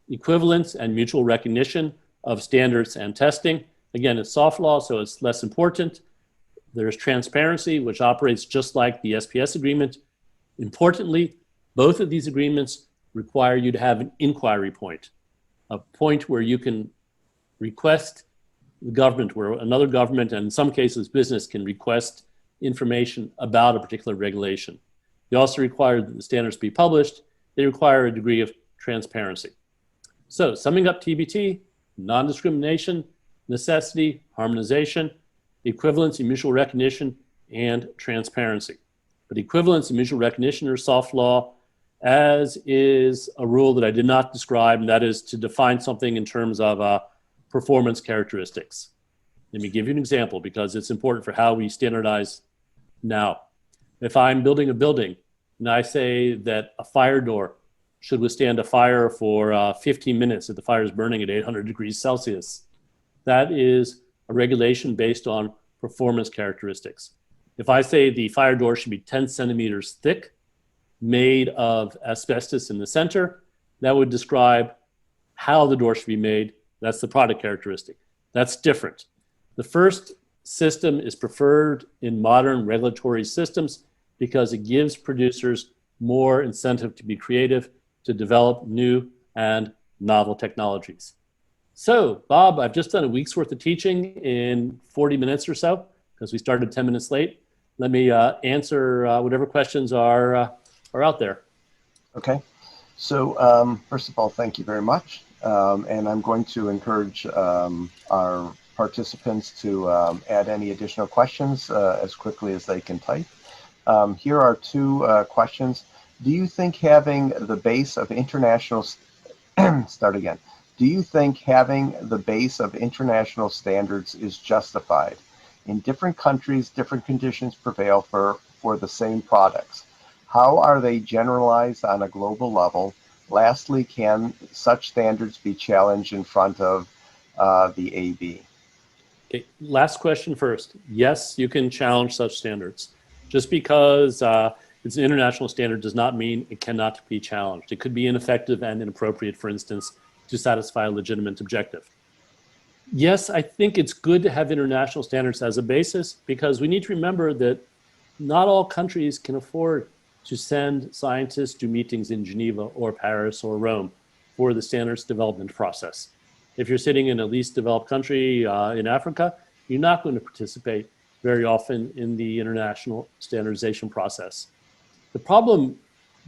equivalence and mutual recognition of standards and testing. Again, it's soft law, so it's less important. There's transparency, which operates just like the SPS agreement. Importantly, both of these agreements require you to have an inquiry point, a point where you can request the government, where another government, and in some cases business, can request information about a particular regulation. They also require that the standards be published. They require a degree of transparency. So summing up TBT, non-discrimination, necessity, harmonization, equivalence and mutual recognition, and transparency. But equivalence and mutual recognition are soft law, as is a rule that I did not describe, and that is to define something in terms of performance characteristics. Let me give you an example because it's important for how we standardize now. If I'm building a building and I say that a fire door should withstand a fire for 15 minutes if the fire is burning at 800 degrees Celsius, that is a regulation based on performance characteristics. If I say the fire door should be 10 centimeters thick, made of asbestos in the center, that would describe how the door should be made. That's the product characteristic. That's different. The first system is preferred in modern regulatory systems because it gives producers more incentive to be creative, to develop new and novel technologies. So, Bob, I've just done a week's worth of teaching in 40 minutes or so because we started 10 minutes late. Let me answer whatever questions are out there. Okay. So first of all, thank you very much. And I'm going to encourage our participants to add any additional questions as quickly as they can type. Here are two questions. Do you think having the base of international, Do you think having the base of international standards is justified? In different countries, different conditions prevail for the same products. How are they generalized on a global level? Lastly, can such standards be challenged in front of the AB? Okay, last question first. Yes, you can challenge such standards. Just because it's an international standard does not mean it cannot be challenged. It could be ineffective and inappropriate, for instance, to satisfy a legitimate objective. Yes, I think it's good to have international standards as a basis because we need to remember that not all countries can afford to send scientists to meetings in Geneva or Paris or Rome for the standards development process. If you're sitting in a least developed country in Africa, you're not going to participate very often in the international standardization process. The problem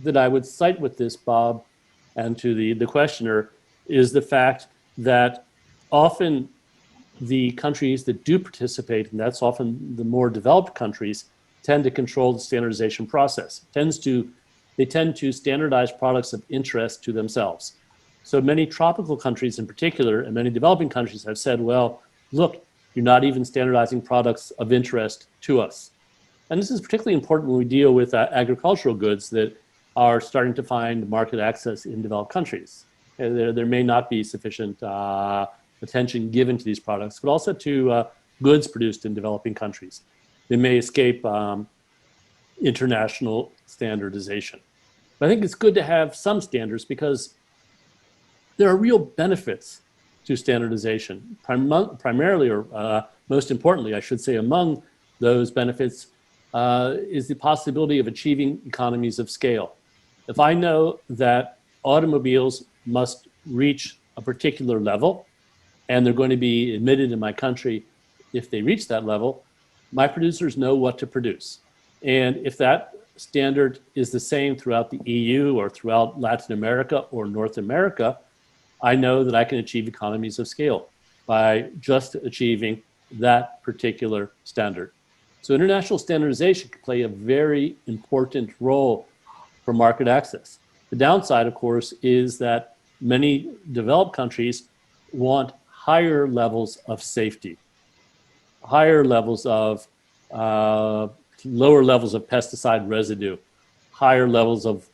that I would cite with this, Bob, and to the questioner, is the fact that often the countries that do participate, and that's often the more developed countries, tend to control the standardization process. They tend to standardize products of interest to themselves. So many tropical countries in particular, and many developing countries have said, well, look, you're not even standardizing products of interest to us. And this is particularly important when we deal with agricultural goods that are starting to find market access in developed countries. There may not be sufficient attention given to these products, but also to goods produced in developing countries. They may escape international standardization. But I think it's good to have some standards because there are real benefits to standardization. Primarily, or most importantly, I should say, among those benefits is the possibility of achieving economies of scale. If I know that automobiles must reach a particular level, and they're going to be admitted in my country if they reach that level, my producers know what to produce. And if that standard is the same throughout the EU or throughout Latin America or North America, I know that I can achieve economies of scale by just achieving that particular standard. So international standardization can play a very important role for market access. The downside, of course, is that many developed countries want higher levels of safety, higher levels of lower levels of pesticide residue, higher levels of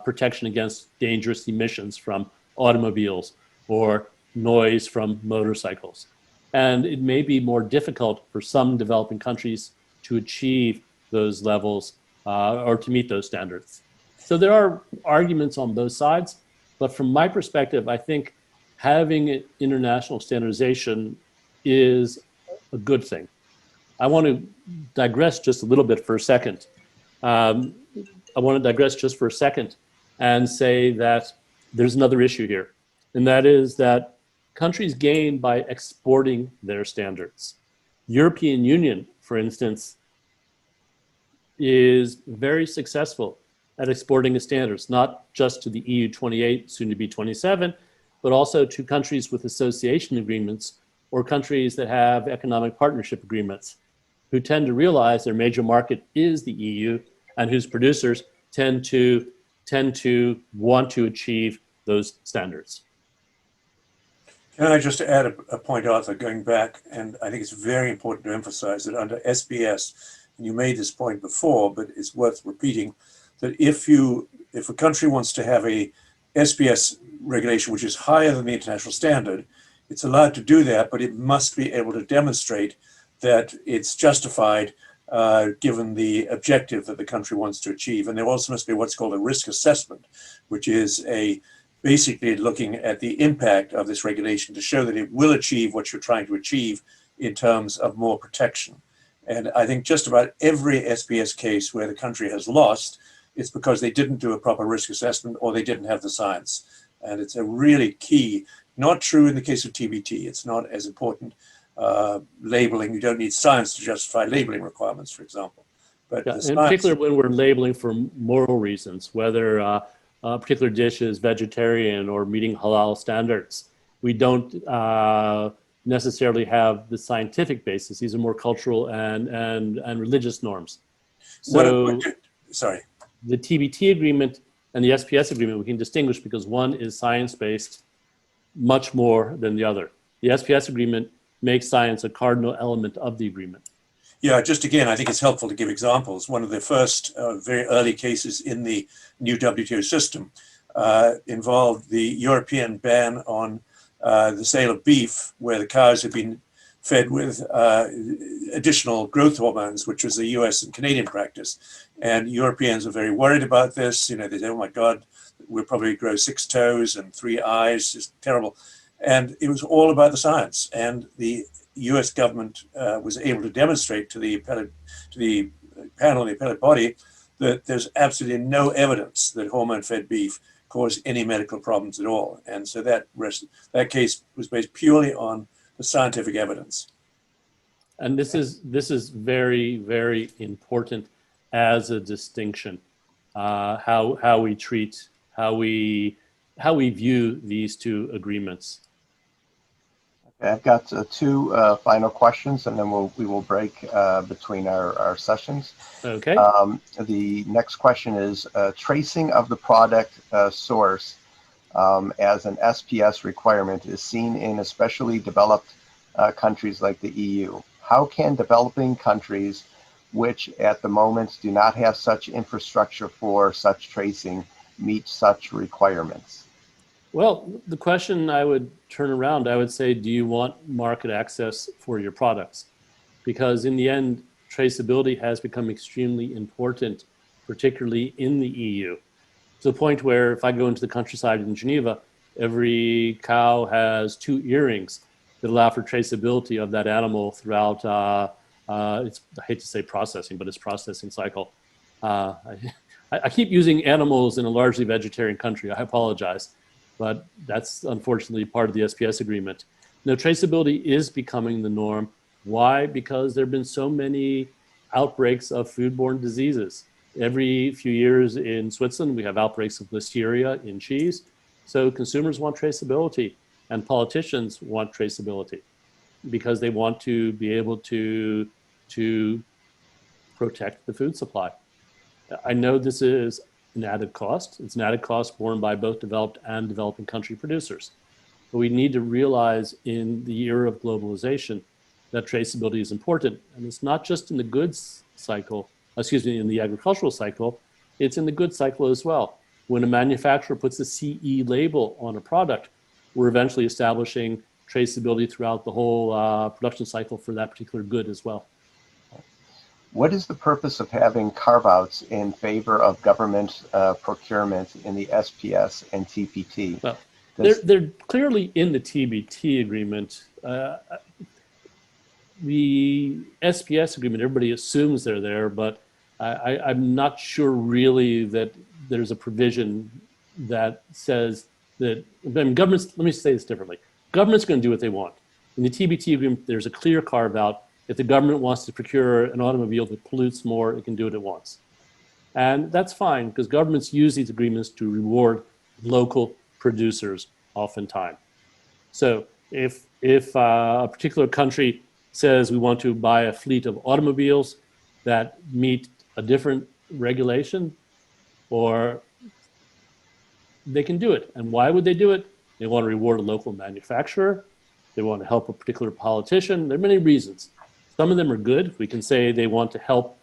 protection against dangerous emissions from automobiles or noise from motorcycles. And it may be more difficult for some developing countries to achieve those levels or to meet those standards. So there are arguments on both sides, but from my perspective, I think having international standardization is a good thing. I want to digress just a little bit for a second. I want to digress just for a second and say that there's another issue here, and that is that countries gain by exporting their standards. European Union, for instance, is very successful at exporting its standards, not just to the EU 28, soon to be 27, but also to countries with association agreements or countries that have economic partnership agreements, who tend to realize their major market is the EU and whose producers tend to want to achieve those standards. Can I just add a point, Arthur, going back, and I think it's very important to emphasize that under SBS, and you made this point before, but it's worth repeating, that if a country wants to have a SBS regulation which is higher than the international standard, it's allowed to do that, but it must be able to demonstrate that it's justified given the objective that the country wants to achieve. And there also must be what's called a risk assessment, which is basically looking at the impact of this regulation to show that it will achieve what you're trying to achieve in terms of more protection. And I think just about every SBS case where the country has lost, it's because they didn't do a proper risk assessment or they didn't have the science. And it's a really key, not true in the case of TBT. It's not as important. Labeling, you don't need science to justify labeling requirements, for example. But yeah, in particular when we're labeling for moral reasons, whether a particular dish is vegetarian or meeting halal standards, we don't necessarily have the scientific basis. These are more cultural and religious norms. So sorry. The TBT agreement and the SPS agreement we can distinguish because one is science-based much more than the other. The SPS agreement makes science a cardinal element of the agreement. Yeah, just again, I think it's helpful to give examples. One of the first very early cases in the new WTO system involved the European ban on the sale of beef, where the cows had been fed with additional growth hormones, which was the US and Canadian practice. And Europeans are very worried about this. You know, they say, oh my God, we'll probably grow 6 toes and 3 eyes, it's terrible. And it was all about the science. And the US government was able to demonstrate to the panel and the appellate body that there's absolutely no evidence that hormone-fed beef caused any medical problems at all. And so that case was based purely on the scientific evidence. And this is very, very important as a distinction, how we treat, how we view these two agreements. Okay, I've got 2 final questions, and then we will break between our sessions. Okay. The next question is tracing of the product source as an SPS requirement is seen in especially developed countries like the EU. How can developing countries, which at the moment do not have such infrastructure for such tracing, meet such requirements? Well, the question I would turn around, I would say, do you want market access for your products? Because in the end, traceability has become extremely important, particularly in the EU, to the point where if I go into the countryside in Geneva, every cow has 2 earrings that allow for traceability of that animal throughout, I hate to say processing, but it's processing cycle. I keep using animals in a largely vegetarian country. I apologize. but that's unfortunately part of the SPS agreement. Now, traceability is becoming the norm. Why? Because there have been so many outbreaks of foodborne diseases. Every few years in Switzerland, we have outbreaks of listeria in cheese. So consumers want traceability, and politicians want traceability because they want to be able to protect the food supply. I know this is an added cost. It's an added cost borne by both developed and developing country producers. But we need to realize in the era of globalization that traceability is important. And it's not just in the goods cycle, in the agricultural cycle, it's in the goods cycle as well. When a manufacturer puts a CE label on a product, we're eventually establishing traceability throughout the whole production cycle for that particular good as well. What is the purpose of having carve-outs in favor of government procurement in the SPS and TPT? Well, they're clearly in the TBT agreement. The SPS agreement, everybody assumes they're there, but I'm not sure really that there's a provision that says that, governments, let me say this differently. Government's going to do what they want. In the TBT agreement, there's a clear carve out. If the government wants to procure an automobile that pollutes more, it can do what it wants. And that's fine because governments use these agreements to reward local producers oftentimes. So if a particular country says we want to buy a fleet of automobiles that meet a different regulation, or they can do it. And why would they do it? They want to reward a local manufacturer. They want to help a particular politician. There are many reasons. Some of them are good. We can say they want to help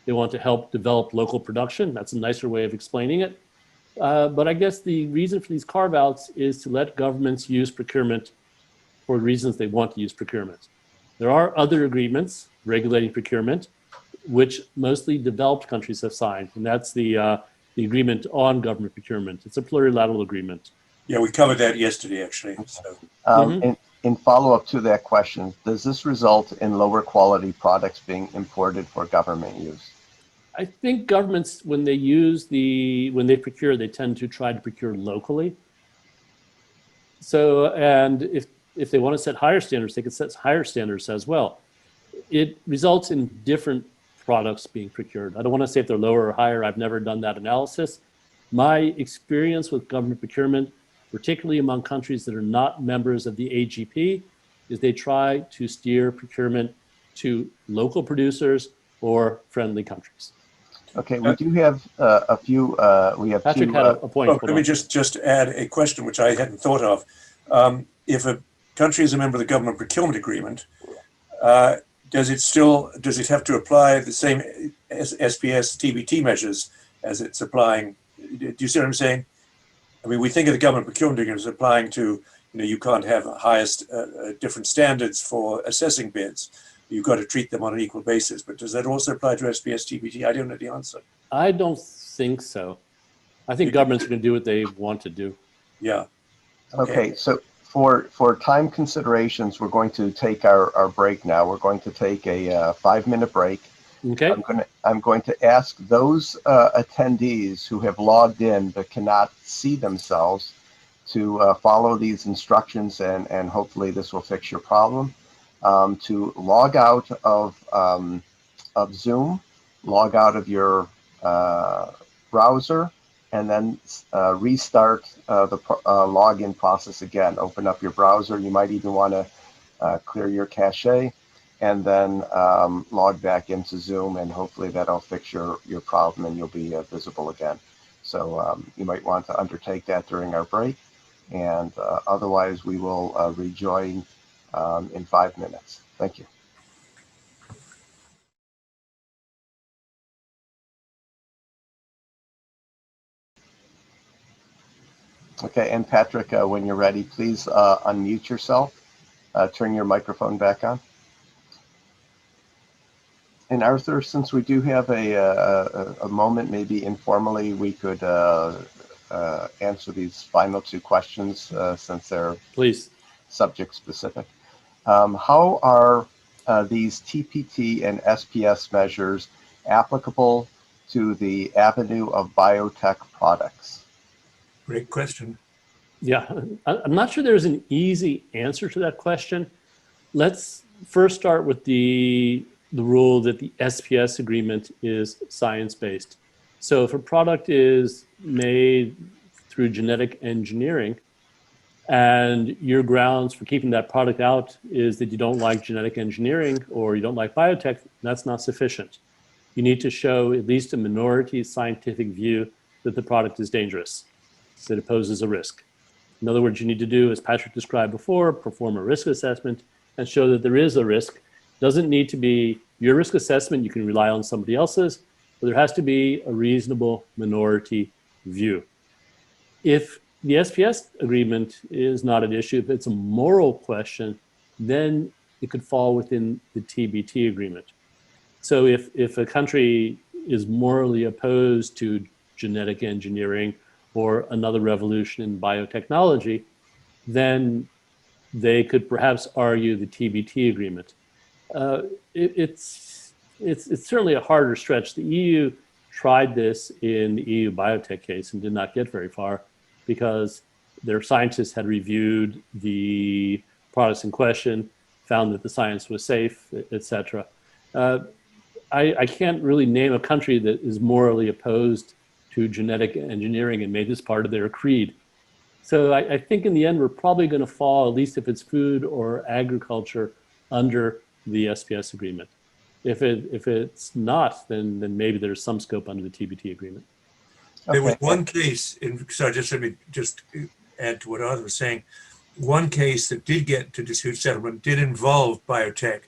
develop local production. That's a nicer way of explaining it. But I guess the reason for these carve-outs is to let governments use procurement for reasons they want to use procurement. There are other agreements regulating procurement, which mostly developed countries have signed, and that's the agreement on government procurement. It's a plurilateral agreement. Yeah, we covered that yesterday, actually. So. In follow-up to that question, does this result in lower quality products being imported for government use? I think governments, when they procure, they tend to try to procure locally. So, and if they want to set higher standards, they can set higher standards as well. It results in different products being procured. I don't want to say if they're lower or higher. I've never done that analysis. My experience with government procurement, particularly among countries that are not members of the AGP, is they try to steer procurement to local producers or friendly countries. Okay, we do have a few, we have Patrick two, had a point. Let me just add a question which I hadn't thought of. If a country is a member of the government procurement agreement, does it have to apply the same SPS TBT measures as it's applying? Do you see what I'm saying? I mean, we think of the government procurement agreement as applying to, you can't have highest different standards for assessing bids. You've got to treat them on an equal basis. But does that also apply to SPS TBT? I don't know the answer. I don't think so. I think governments are going to do what they want to do. Yeah. Okay, so for time considerations, we're going to take our break now. We're going to take a 5-minute break. Okay. I'm going to ask those attendees who have logged in but cannot see themselves to follow these instructions, and hopefully this will fix your problem. To log out of Zoom, log out of your browser, and then restart the login process again. Open up your browser. You might even want to clear your cache, and then log back into Zoom, and hopefully that'll fix your problem and you'll be visible again. So you might want to undertake that during our break, and otherwise we will rejoin in 5 minutes. Thank you. Okay, and Patrick, when you're ready, please unmute yourself. Turn your microphone back on. And Arthur, since we do have a moment, maybe informally, we could answer these final 2 questions since they're subject specific. How are these TPT and SPS measures applicable to the avenue of biotech products? Great question. Yeah, I'm not sure there's an easy answer to that question. Let's first start with the rule that the SPS agreement is science-based. So if a product is made through genetic engineering and your grounds for keeping that product out is that you don't like genetic engineering or you don't like biotech, that's not sufficient. You need to show at least a minority scientific view that the product is dangerous, that it poses a risk. In other words, you need to do, as Patrick described before, perform a risk assessment and show that there is a risk. Doesn't need to be your risk assessment, you can rely on somebody else's, but there has to be a reasonable minority view. If the SPS agreement is not an issue, if it's a moral question, then it could fall within the TBT agreement. So if a country is morally opposed to genetic engineering or another revolution in biotechnology, then they could perhaps argue the TBT agreement. It's certainly a harder stretch. The EU tried this in the EU biotech case and did not get very far because their scientists had reviewed the products in question, found that the science was safe, etc. I can't really name a country that is morally opposed to genetic engineering and made this part of their creed. So I think in the end, we're probably going to fall, at least if it's food or agriculture, under the SPS agreement. If it's not, then maybe there's some scope under the TBT agreement. There was one case, sorry, let me add to what Arthur was saying. One case that did get to dispute settlement did involve biotech,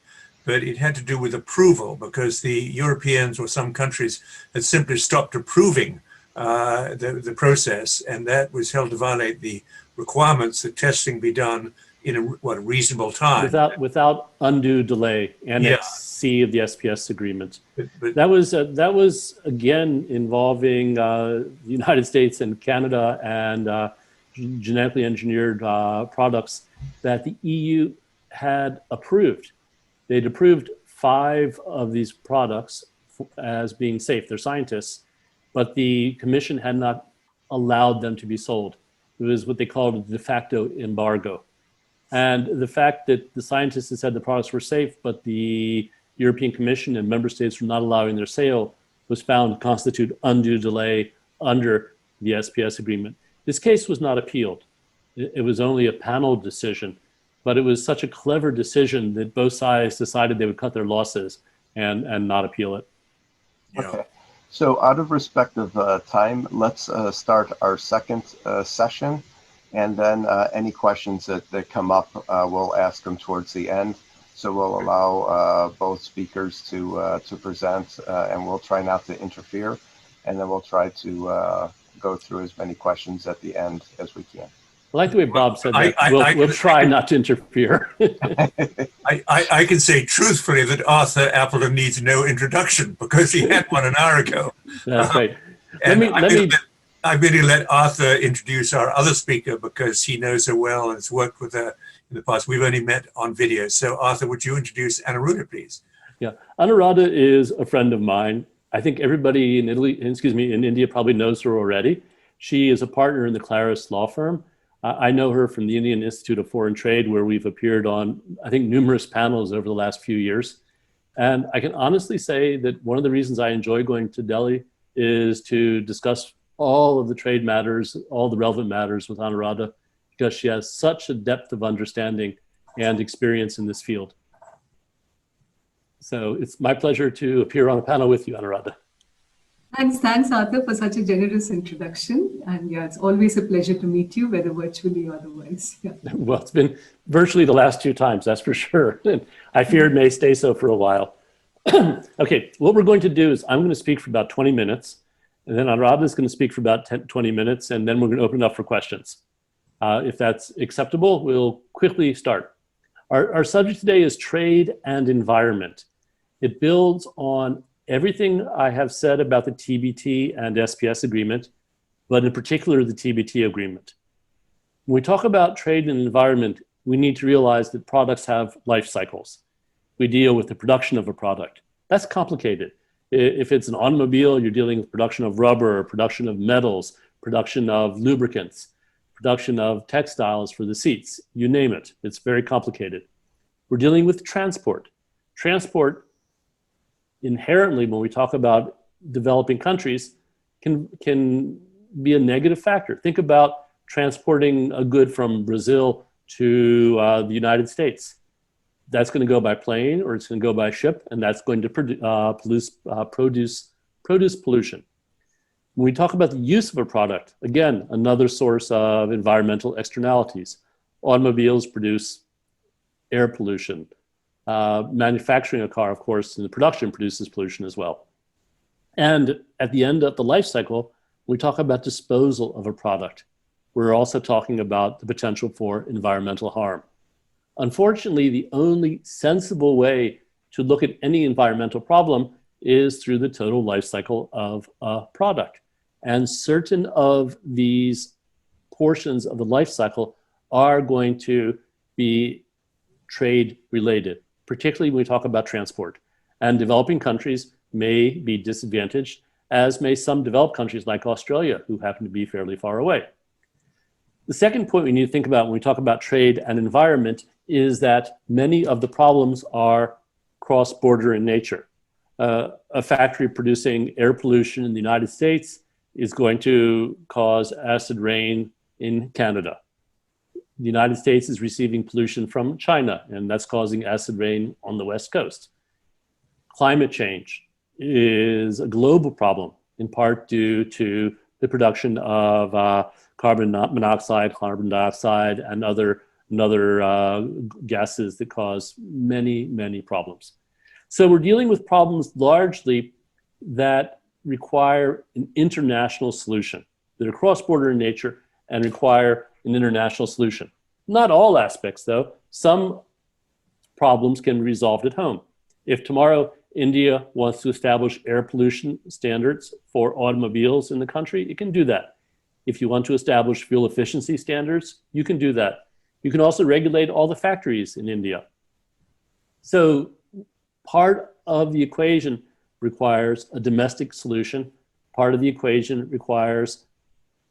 but it had to do with approval because the Europeans or some countries had simply stopped approving the process, and that was held to violate the requirements that testing be done in a reasonable time. Without undue delay, Annex C of the SPS agreement. But that was again involving the United States and Canada and genetically engineered products that the EU had approved. They'd approved 5 of these products as being safe. They're scientists, but the Commission had not allowed them to be sold. It was what they called a de facto embargo. And the fact that the scientists had said the products were safe, but the European Commission and member states were not allowing their sale was found to constitute undue delay under the SPS agreement. This case was not appealed. It was only a panel decision, but it was such a clever decision that both sides decided they would cut their losses and not appeal it. Okay. So out of respect of time, let's start our second session. And then any questions that come up, we'll ask them towards the end. So we'll allow both speakers to present, and we'll try not to interfere. And then we'll try to go through as many questions at the end as we can. I like the way Bob said that. We'll try not to interfere. I can say truthfully that Arthur Appleton needs no introduction because he had one an hour ago. That's right. I'm going to let Arthur introduce our other speaker because he knows her well and has worked with her in the past. We've only met on video. So Arthur, would you introduce ANURADHA, please? Yeah, ANURADHA is a friend of mine. I think everybody in India probably knows her already. She is a partner in the Clarus law firm. I know her from the Indian Institute of Foreign Trade, where we've appeared on, I think, numerous panels over the last few years. And I can honestly say that one of the reasons I enjoy going to Delhi is to discuss all of the trade matters, all the relevant matters with ANURADHA, because she has such a depth of understanding and experience in this field. So it's my pleasure to appear on a panel with you, ANURADHA. Thanks, Arthur, for such a generous introduction. And yeah, it's always a pleasure to meet you, whether virtually or otherwise. Yeah. Well, it's been virtually the last 2 times, that's for sure. And I fear it may stay so for a while. Okay, what we're going to do is I'm going to speak for about 20 minutes. And then ANURADHA is going to speak for about 20 minutes, and then we're going to open it up for questions. If that's acceptable, we'll quickly start. Our subject today is trade and environment. It builds on everything I have said about the TBT and SPS agreement, but in particular the TBT agreement. When we talk about trade and environment, we need to realize that products have life cycles. We deal with the production of a product. That's complicated. If it's an automobile, you're dealing with production of rubber, production of metals, production of lubricants. production of textiles for the seats, you name it. It's very complicated. We're dealing with transport. Transport inherently, when we talk about developing countries, can be a negative factor. Think about transporting a good from Brazil to the United States. That's going to go by plane or it's going to go by ship, and that's going to produce pollution. When we talk about the use of a product, again, another source of environmental externalities. Automobiles produce air pollution. Manufacturing a car, of course, in the production produces pollution as well. And at the end of the life cycle, we talk about disposal of a product. We're also talking about the potential for environmental harm. Unfortunately, the only sensible way to look at any environmental problem is through the total life cycle of a product. And certain of these portions of the life cycle are going to be trade related, particularly when we talk about transport. And developing countries may be disadvantaged, as may some developed countries like Australia, who happen to be fairly far away. The second point we need to think about when we talk about trade and environment is that many of the problems are cross-border in nature. A factory producing air pollution in the United States is going to cause acid rain in Canada. The United States is receiving pollution from China, and that's causing acid rain on the West Coast. Climate change is a global problem, in part due to the production of carbon monoxide, carbon dioxide, and other gases that cause many, many problems. So we're dealing with problems largely that require an international solution, that are cross-border in nature and require an international solution. Not all aspects, though. Some problems can be resolved at home. If tomorrow India wants to establish air pollution standards for automobiles in the country, it can do that. If you want to establish fuel efficiency standards, you can do that. You can also regulate all the factories in India. So part of the equation requires a domestic solution. Part of the equation requires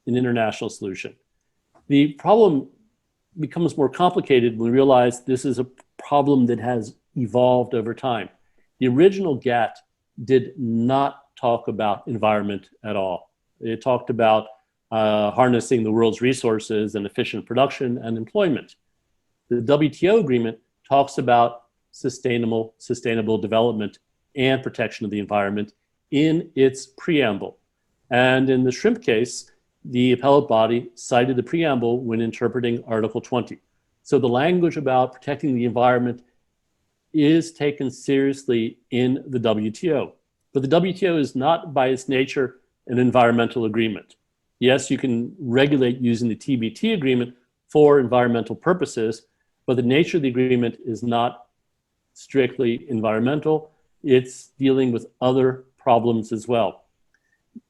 an international solution. The problem becomes more complicated when we realize this is a problem that has evolved over time. The original GATT did not talk about environment at all. It talked about harnessing the world's resources and efficient production and employment. The WTO agreement talks about sustainable development and protection of the environment in its preamble. And in the shrimp case, the appellate body cited the preamble when interpreting Article 20. So the language about protecting the environment is taken seriously in the WTO. But the WTO is not by its nature an environmental agreement. Yes, you can regulate using the TBT agreement for environmental purposes, but the nature of the agreement is not strictly environmental. It's dealing with other problems as well.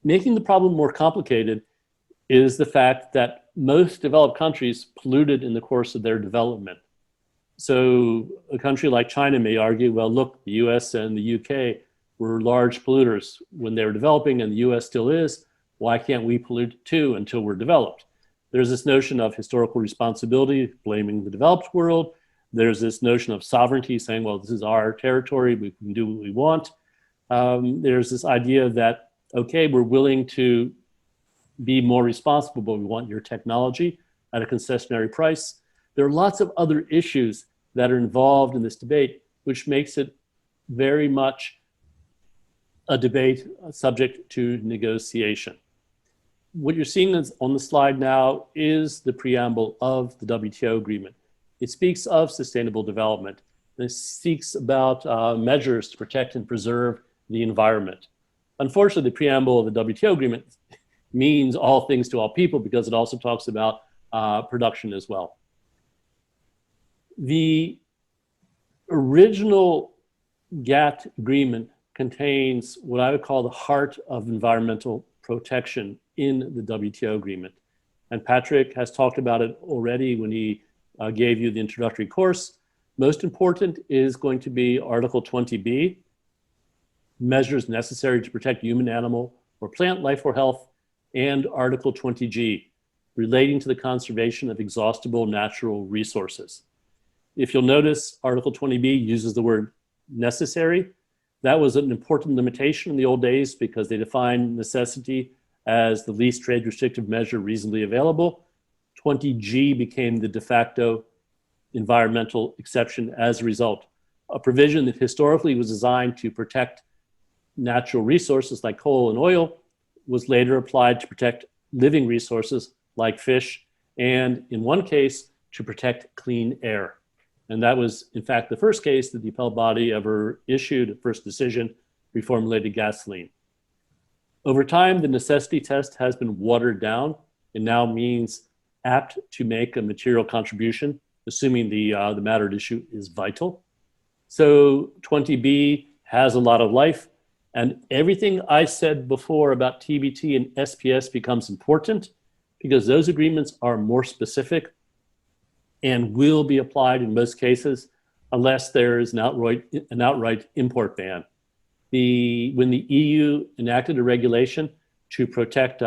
Making the problem more complicated is the fact that most developed countries polluted in the course of their development. So a country like China may argue, well, look, the US and the UK were large polluters when they were developing, and the US still is. Why can't we pollute too until we're developed? There's this notion of historical responsibility, blaming the developed world. There's this notion of sovereignty, saying, well, this is our territory, we can do what we want. There's this idea that, okay, we're willing to be more responsible, but we want your technology at a concessionary price. There are lots of other issues that are involved in this debate, which makes it very much a debate subject to negotiation. What you're seeing on the slide now is the preamble of the WTO agreement. It speaks of sustainable development. It speaks about measures to protect and preserve the environment. Unfortunately, the preamble of the WTO agreement means all things to all people because it also talks about production as well. The original GATT agreement contains what I would call the heart of environmental protection in the WTO agreement. And Patrick has talked about it already when he gave you the introductory course. Most important is going to be Article 20B, measures necessary to protect human, animal, or plant life or health, and Article 20G, relating to the conservation of exhaustible natural resources. If you'll notice, Article 20B uses the word necessary. That was an important limitation in the old days because they defined necessity as the least trade restrictive measure reasonably available. 20G became the de facto environmental exception as a result. A provision that historically was designed to protect natural resources like coal and oil was later applied to protect living resources like fish, and in one case, to protect clean air. And that was, in fact, the first case that the appellate body ever issued a first decision, reformulated gasoline. Over time, the necessity test has been watered down and now means apt to make a material contribution, assuming the matter at issue is vital. So 20B has a lot of life, and everything I said before about TBT and SPS becomes important because those agreements are more specific and will be applied in most cases unless there is an outright import ban. When the EU enacted a regulation to protect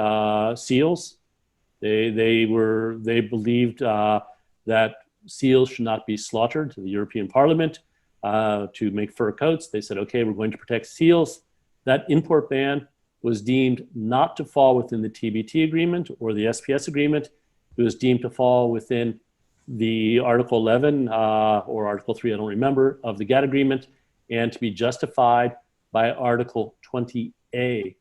seals, they believed that seals should not be slaughtered to the European Parliament to make fur coats. They said, okay, we're going to protect seals. That import ban was deemed not to fall within the TBT agreement or the SPS agreement. It was deemed to fall within the Article 11 or Article 3, I don't remember, of the GATT agreement, and to be justified by Article 20A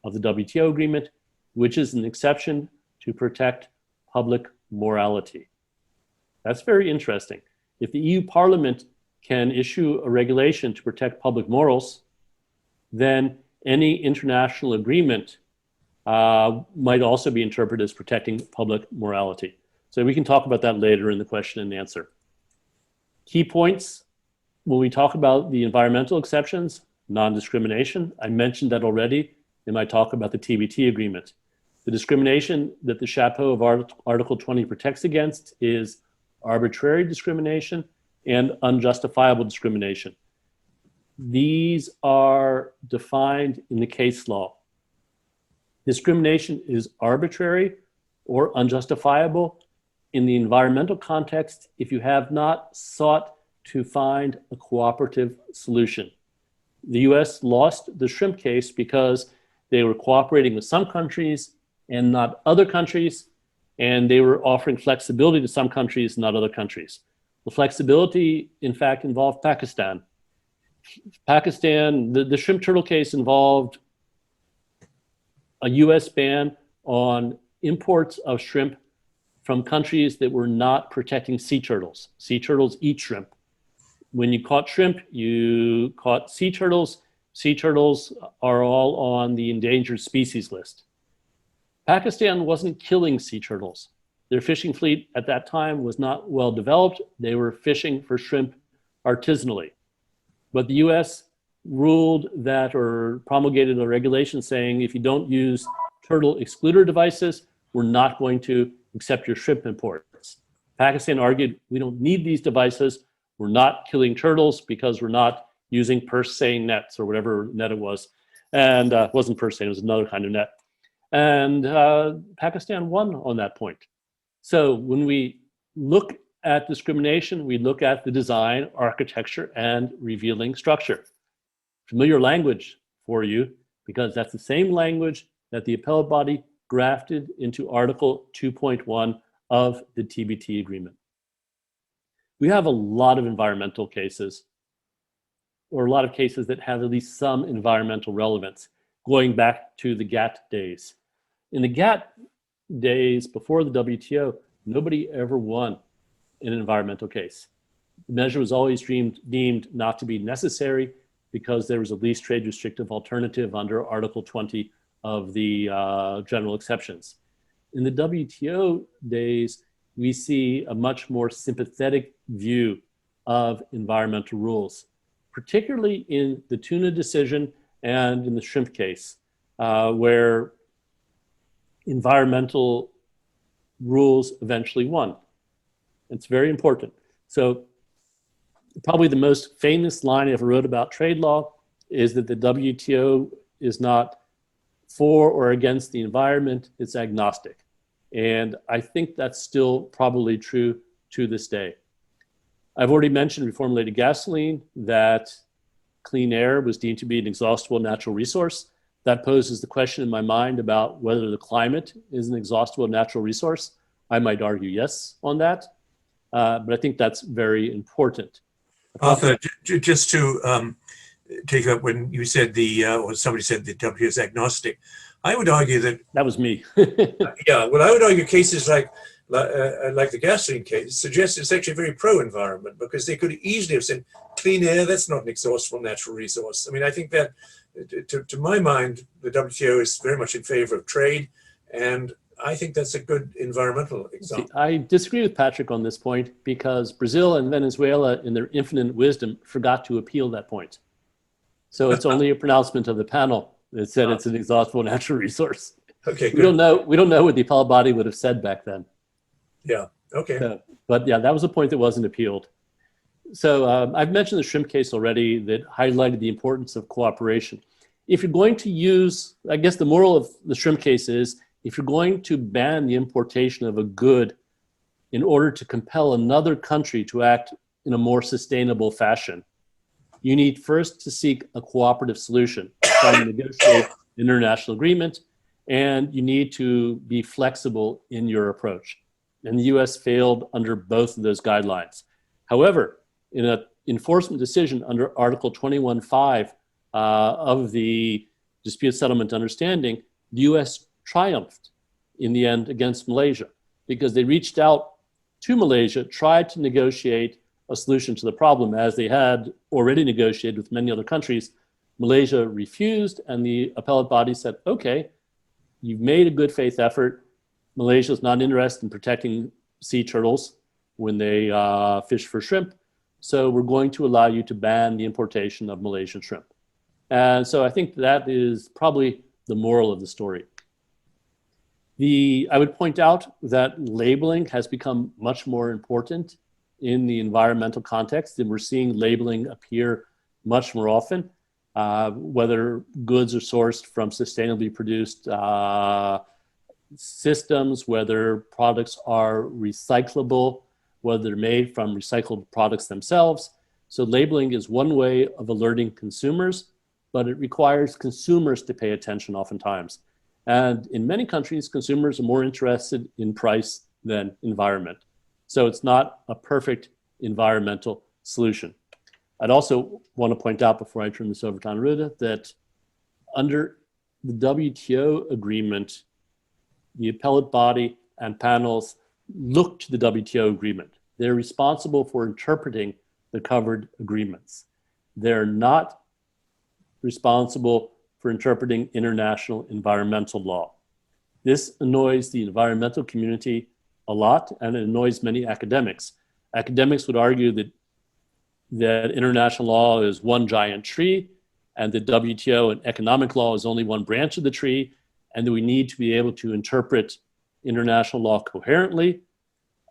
of the WTO agreement, which is an exception to protect public morality. That's very interesting. If the EU Parliament can issue a regulation to protect public morals, then any international agreement might also be interpreted as protecting public morality. So we can talk about that later in the question and answer. Key points when we talk about the environmental exceptions: non-discrimination. I mentioned that already in my talk about the TBT agreement. The discrimination that the chapeau of Article 20 protects against is arbitrary discrimination and unjustifiable discrimination. These are defined in the case law. Discrimination is arbitrary or unjustifiable in the environmental context if you have not sought to find a cooperative solution. The US lost the shrimp case because they were cooperating with some countries and not other countries, and they were offering flexibility to some countries, not other countries. The flexibility, in fact, involved Pakistan. The shrimp turtle case involved a US ban on imports of shrimp from countries that were not protecting sea turtles. Sea turtles eat shrimp. When you caught shrimp, you caught sea turtles. Sea turtles are all on the endangered species list. Pakistan wasn't killing sea turtles. Their fishing fleet at that time was not well developed. They were fishing for shrimp artisanally. But the US ruled that, or promulgated a regulation saying, if you don't use turtle excluder devices, we're not going to accept your shrimp imports. Pakistan argued, we don't need these devices. We're not killing turtles because we're not using purse seine nets or whatever net it was. And it wasn't purse seine, it was another kind of net. And Pakistan won on that point. So when we look at discrimination, we look at the design, architecture, and revealing structure. Familiar language for you, because that's the same language that the appellate body grafted into Article 2.1 of the TBT agreement. We have a lot of environmental cases, or a lot of cases that have at least some environmental relevance, going back to the GATT days. In the GATT days before the WTO, nobody ever won in an environmental case. The measure was always deemed not to be necessary because there was a least trade restrictive alternative under Article 20 of the general exceptions. In the WTO days, we see a much more sympathetic view of environmental rules, particularly in the tuna decision and in the shrimp case, where environmental rules eventually won. It's very important. So probably the most famous line I ever wrote about trade law is that the WTO is not for or against the environment, it's agnostic. And I think that's still probably true to this day. I've already mentioned reformulated gasoline, that clean air was deemed to be an exhaustible natural resource. That poses the question in my mind about whether the climate is an exhaustible natural resource. I might argue yes on that, but I think that's very important. Arthur, just to take up when you said or somebody said the WTO is agnostic, I would argue that. That was me. Yeah, well, I would argue cases like the gasoline case suggest it's actually very pro-environment, because they could easily have said clean air, that's not an exhaustible natural resource. I mean, I think that to my mind, the WTO is very much in favor of trade, and I think that's a good environmental example. See, I disagree with Patrick on this point, because Brazil and Venezuela, in their infinite wisdom, forgot to appeal that point. So it's only a pronouncement of the panel that said it's an exhaustible natural resource. Okay, good. We don't know what the appellate body would have said back then. Yeah, okay. So, but yeah, that was a point that wasn't appealed. So I've mentioned the shrimp case already, that highlighted the importance of cooperation. If you're going to use, I guess the moral of the shrimp case is, if you're going to ban the importation of a good in order to compel another country to act in a more sustainable fashion, you need first to seek a cooperative solution, trying to negotiate an international agreement, and you need to be flexible in your approach. And the US failed under both of those guidelines. However, in an enforcement decision under Article 21.5 of the Dispute Settlement Understanding, the US triumphed in the end against Malaysia, because they reached out to Malaysia, tried to negotiate a solution to the problem, as they had already negotiated with many other countries. Malaysia refused, and the appellate body said, okay, you've made a good faith effort. Malaysia is not interested in protecting sea turtles when they fish for shrimp, so we're going to allow you to ban the importation of Malaysian shrimp. And so I think that is probably the moral of the story. I would point out that labeling has become much more important in the environmental context, and we're seeing labeling appear much more often, whether goods are sourced from sustainably produced systems, whether products are recyclable, whether they're made from recycled products themselves. So labeling is one way of alerting consumers, but it requires consumers to pay attention oftentimes. And in many countries, consumers are more interested in price than environment. So it's not a perfect environmental solution. I'd also want to point out, before I turn this over to ANURADHA, that under the WTO agreement, the appellate body and panels look to the WTO agreement. They're responsible for interpreting the covered agreements. They're not responsible for interpreting international environmental law. This annoys the environmental community a lot, and it annoys many academics. Academics would argue that international law is one giant tree, and the WTO and economic law is only one branch of the tree, and that we need to be able to interpret international law coherently.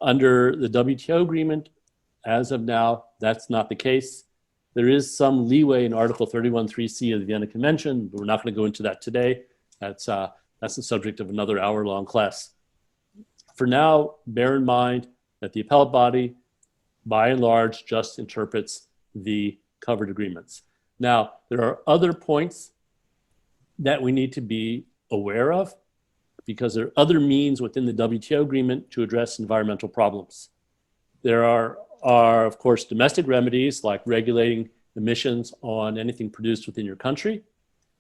Under the WTO agreement, as of now, that's not the case. There is some leeway in Article 31.3c of the Vienna Convention, but we're not going to go into that today. That's the subject of another hour-long class. For now, bear in mind that the appellate body, by and large, just interprets the covered agreements. Now, there are other points that we need to be aware of, because there are other means within the WTO agreement to address environmental problems. There are, of course, domestic remedies like regulating emissions on anything produced within your country.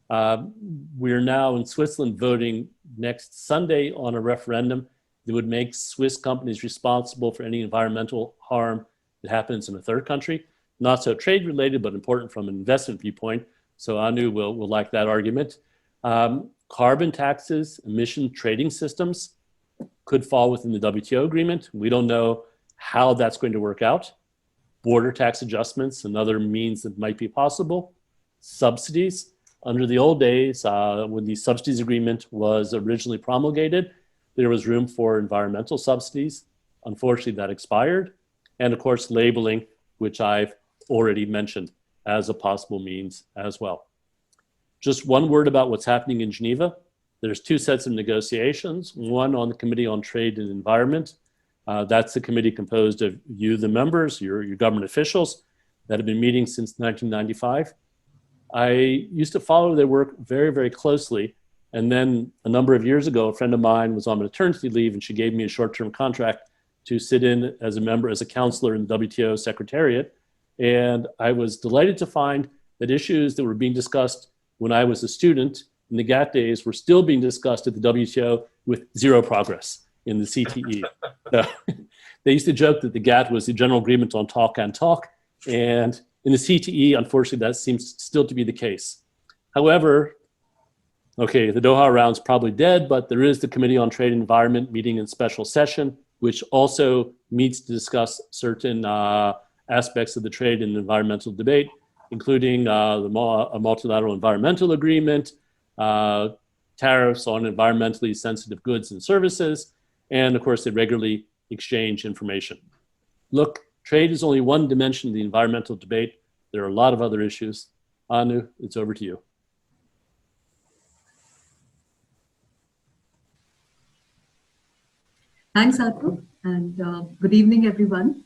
We're now in Switzerland voting next Sunday on a referendum that would make Swiss companies responsible for any environmental harm that happens in a third country. Not so trade related, but important from an investment viewpoint. So ANU will like that argument. Carbon taxes, emission trading systems could fall within the WTO agreement. We don't know how that's going to work out. Border tax adjustments, another means that might be possible. Subsidies. Under the old days, when the subsidies agreement was originally promulgated, there was room for environmental subsidies. Unfortunately, that expired. And of course, labeling, which I've already mentioned as a possible means as well. Just one word about what's happening in Geneva. There's two sets of negotiations, one on the Committee on Trade and Environment. That's the committee composed of you, the members, your government officials that have been meeting since 1995. I used to follow their work very, very closely. And then a number of years ago, a friend of mine was on maternity leave and she gave me a short-term contract to sit in as a member, as a counselor in the WTO Secretariat. And I was delighted to find that issues that were being discussed when I was a student in the GATT days were still being discussed at the WTO with zero progress in the CTE. So, they used to joke that the GATT was the general agreement on talk and talk. And in the CTE, unfortunately, that seems still to be the case. However, okay, the Doha round's probably dead, but there is the Committee on Trade and Environment meeting in special session, which also meets to discuss certain aspects of the trade and environmental debate, including a multilateral environmental agreement, tariffs on environmentally sensitive goods and services, and of course, they regularly exchange information. Look, trade is only one dimension of the environmental debate. There are a lot of other issues. Anu, it's over to you. Thanks, Arthur, and good evening, everyone.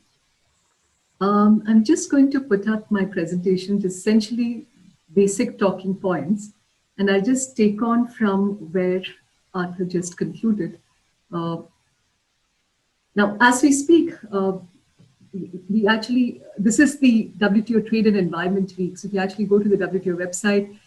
I'm just going to put up my presentation, just essentially basic talking points, and I'll just take on from where Arthur just concluded. Now, as we speak, this is the WTO Trade and Environment Week. So if you actually go to the WTO website,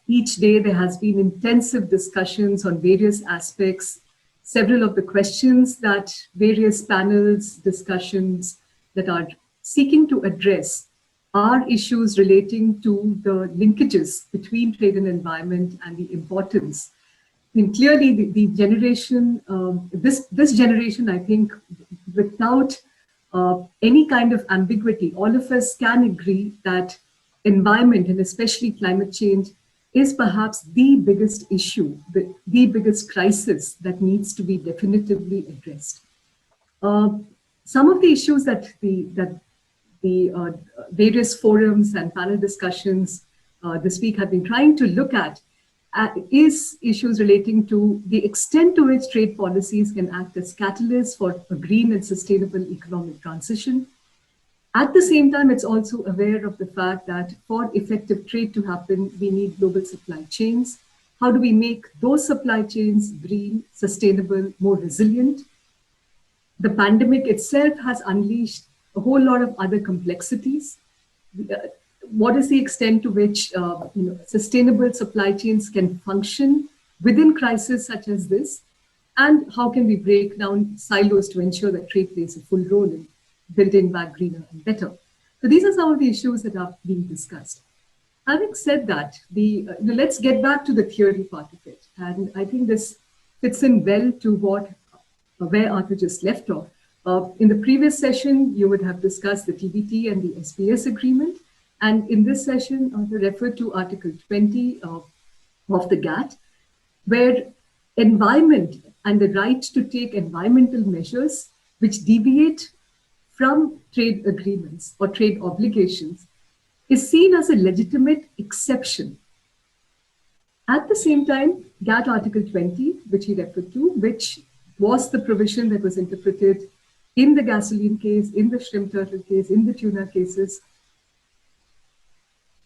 each day there has been intensive discussions on various aspects. Several of the questions that various panels, discussions that are seeking to address are issues relating to the linkages between trade and environment and the importance. I mean, clearly the generation, this generation, I think, without any kind of ambiguity, all of us can agree that environment and especially climate change is perhaps the biggest issue, the biggest crisis that needs to be definitively addressed. Some of the issues that the various forums and panel discussions this week have been trying to look at is issues relating to the extent to which trade policies can act as catalysts for a green and sustainable economic transition. At the same time, it's also aware of the fact that for effective trade to happen, we need global supply chains. How do we make those supply chains green, sustainable, more resilient? The pandemic itself has unleashed a whole lot of other complexities. What is the extent to which sustainable supply chains can function within crises such as this? And how can we break down silos to ensure that trade plays a full role in building back greener and better? So these are some of the issues that are being discussed. Having said that, let's get back to the theory part of it. And I think this fits in well to where Arthur just left off. In the previous session, you would have discussed the TBT and the SPS agreement. And in this session, Arthur referred to Article 20 of the GATT, where environment and the right to take environmental measures which deviate from trade agreements or trade obligations is seen as a legitimate exception. At the same time, GATT Article 20, which he referred to, which was the provision that was interpreted in the gasoline case, in the shrimp turtle case, in the tuna cases,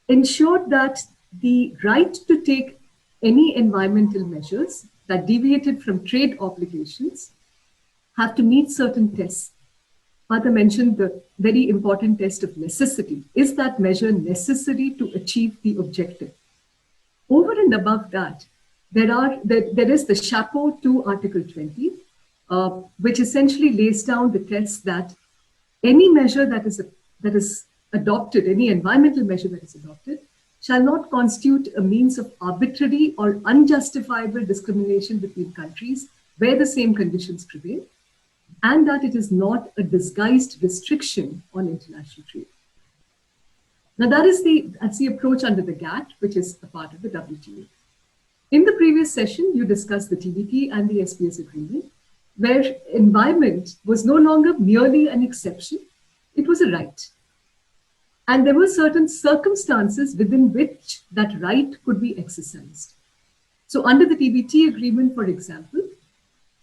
ensured that the right to take any environmental measures that deviated from trade obligations have to meet certain tests. Arthur mentioned the very important test of necessity. Is that measure necessary to achieve the objective? Over and above that, there is the chapeau to Article 20, which essentially lays down the test that any measure that is adopted, any environmental measure that is adopted, shall not constitute a means of arbitrary or unjustifiable discrimination between countries where the same conditions prevail, and that it is not a disguised restriction on international trade. Now that's the approach under the GATT, which is a part of the WTO. In the previous session, you discussed the TBT and the SPS agreement, where environment was no longer merely an exception, it was a right. And there were certain circumstances within which that right could be exercised. So under the TBT agreement, for example,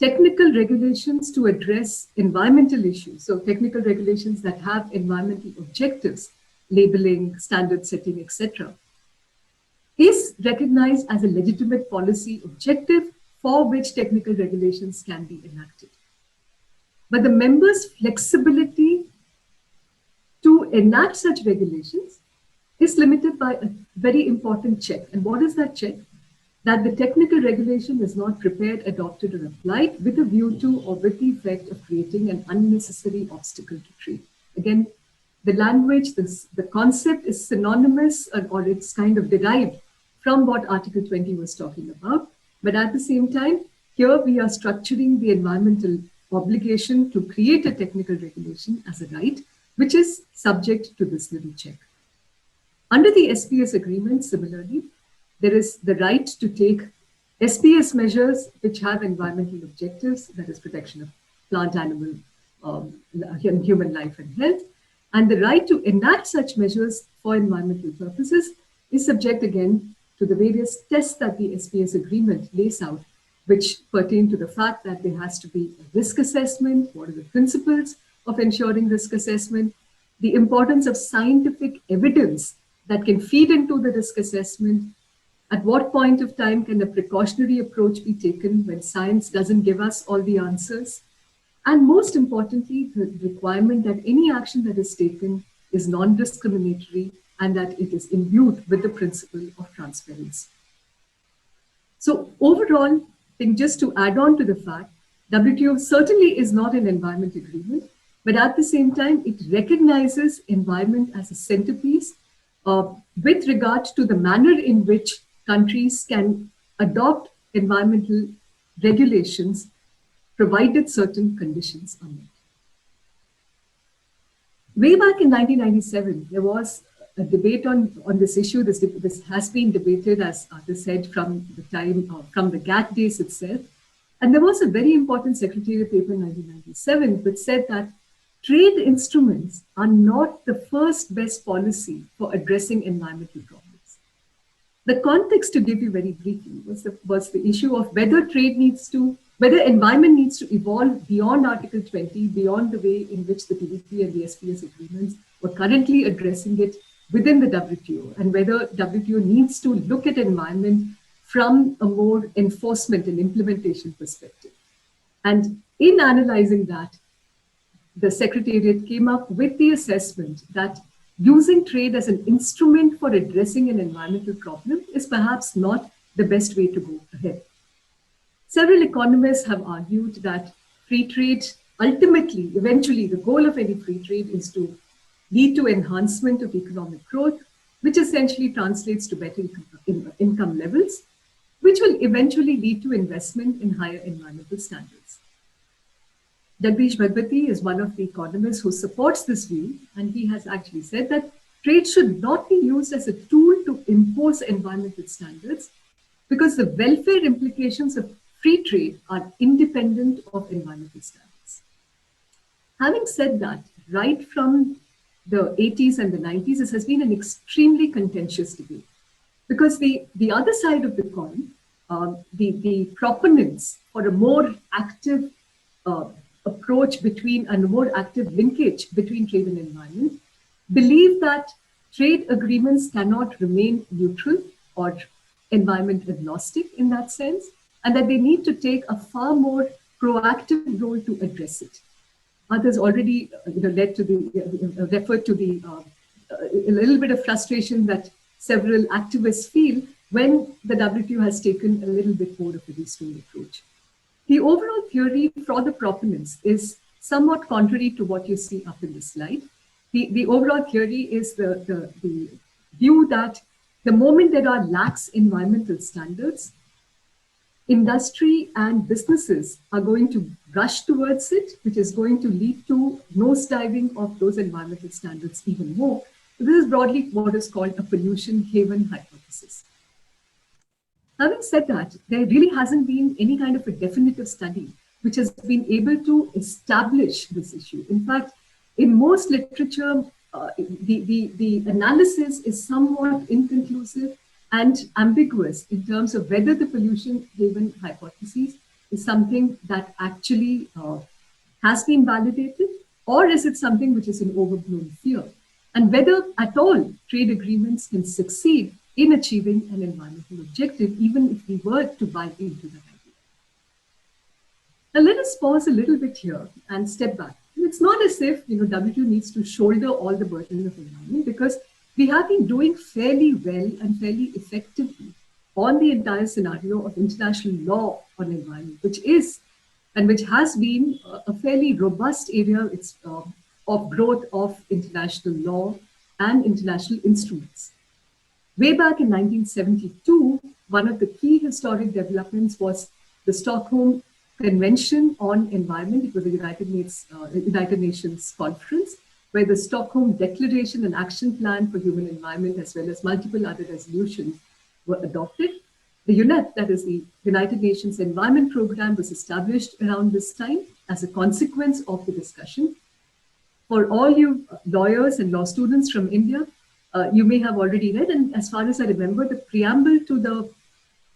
technical regulations to address environmental issues, so technical regulations that have environmental objectives, labeling, standard setting, etc., is recognized as a legitimate policy objective for which technical regulations can be enacted. But the members' flexibility to enact such regulations is limited by a very important check. And what is that check? That the technical regulation is not prepared, adopted, or applied with a view to or with the effect of creating an unnecessary obstacle to trade. Again, the language, the concept is synonymous or it's kind of derived from what Article 20 was talking about. But at the same time, here we are structuring the environmental obligation to create a technical regulation as a right, which is subject to this little check. Under the SPS agreement, similarly, there is the right to take SPS measures which have environmental objectives, that is protection of plant, animal, human life and health. And the right to enact such measures for environmental purposes is subject again to the various tests that the SPS agreement lays out, which pertain to the fact that there has to be a risk assessment, what are the principles of ensuring risk assessment, the importance of scientific evidence that can feed into the risk assessment, at what point of time can a precautionary approach be taken when science doesn't give us all the answers, and most importantly, the requirement that any action that is taken is non-discriminatory and that it is imbued with the principle of transparency. So overall, I think just to add on to the fact, WTO certainly is not an environment agreement, but at the same time, it recognizes environment as a centerpiece with regard to the manner in which countries can adopt environmental regulations provided certain conditions are met. Way back in 1997, there was a debate on this issue. This has been debated, as Arthur said, from the time, from the GATT days itself. And there was a very important Secretariat paper in 1997 which said that trade instruments are not the first best policy for addressing environmental problems. The context, to give you very briefly, was the issue of whether environment needs to evolve beyond Article 20, beyond the way in which the TBT and the SPS agreements were currently addressing it within the WTO, and whether WTO needs to look at environment from a more enforcement and implementation perspective. And in analyzing that, the Secretariat came up with the assessment that using trade as an instrument for addressing an environmental problem is perhaps not the best way to go ahead. Several economists have argued that free trade, ultimately, eventually, the goal of any free trade is to lead to enhancement of economic growth, which essentially translates to better income levels, which will eventually lead to investment in higher environmental standards. Jagdish Bhagwati is one of the economists who supports this view, and he has actually said that trade should not be used as a tool to impose environmental standards because the welfare implications of free trade are independent of environmental standards. Having said that, right from the 80s and the 90s, this has been an extremely contentious debate because the other side of the coin, the proponents for a more active approach between and a more active linkage between trade and environment, believe that trade agreements cannot remain neutral or environment agnostic in that sense, and that they need to take a far more proactive role to address it. Others already referred to a little bit of frustration that several activists feel when the WTO has taken a little bit more of a restrained approach. The overall theory for the proponents is somewhat contrary to what you see up in the slide. The overall theory is the view that the moment there are lax environmental standards, industry and businesses are going to rush towards it, which is going to lead to nosediving of those environmental standards even more. So this is broadly what is called a pollution haven hypothesis. Having said that, there really hasn't been any kind of a definitive study which has been able to establish this issue. In fact, in most literature, the analysis is somewhat inconclusive, and ambiguous in terms of whether the pollution haven hypothesis is something that actually has been validated, or is it something which is an overblown fear? And whether at all trade agreements can succeed in achieving an environmental objective, even if we were to buy into that idea. Now let us pause a little bit here and step back. It's not as if WTO needs to shoulder all the burden of environment, because we have been doing fairly well and fairly effectively on the entire scenario of international law on environment, which is and which has been a fairly robust area of growth of international law and international instruments. Way back in 1972, one of the key historic developments was the Stockholm Convention on Environment. It was a United Nations conference where the Stockholm Declaration and Action Plan for Human Environment, as well as multiple other resolutions, were adopted. The UNEP, that is the United Nations Environment Program, was established around this time as a consequence of the discussion. For all you lawyers and law students from India, you may have already read, and as far as I remember, the preamble to the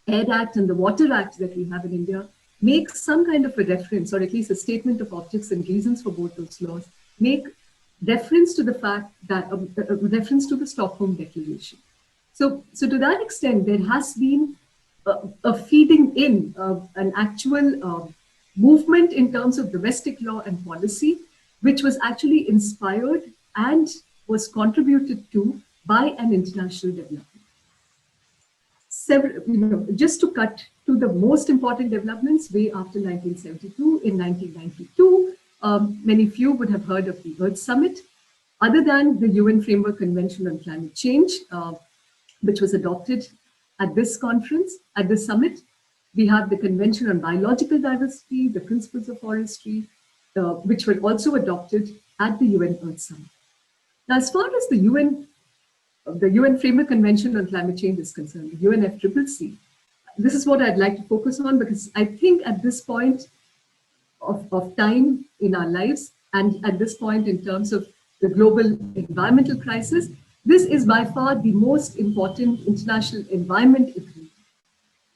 Air Act and the Water Act that we have in India makes some kind of a reference, or at least a statement of objects and reasons for both those laws, make reference to the fact that, reference to the Stockholm Declaration. So to that extent, there has been a feeding in of an actual movement in terms of domestic law and policy, which was actually inspired and was contributed to by an international development. Just to cut to the most important developments way after 1972, in 1992, many few would have heard of the Earth Summit. Other than the UN Framework Convention on Climate Change, which was adopted at this conference, at this summit, we have the Convention on Biological Diversity, the Principles of Forestry, which were also adopted at the UN Earth Summit. Now, as far as the UN Framework Convention on Climate Change is concerned, the UNFCCC, this is what I'd like to focus on, because I think at this point of time in our lives, and at this point in terms of the global environmental crisis, this is by far the most important international environment agreement.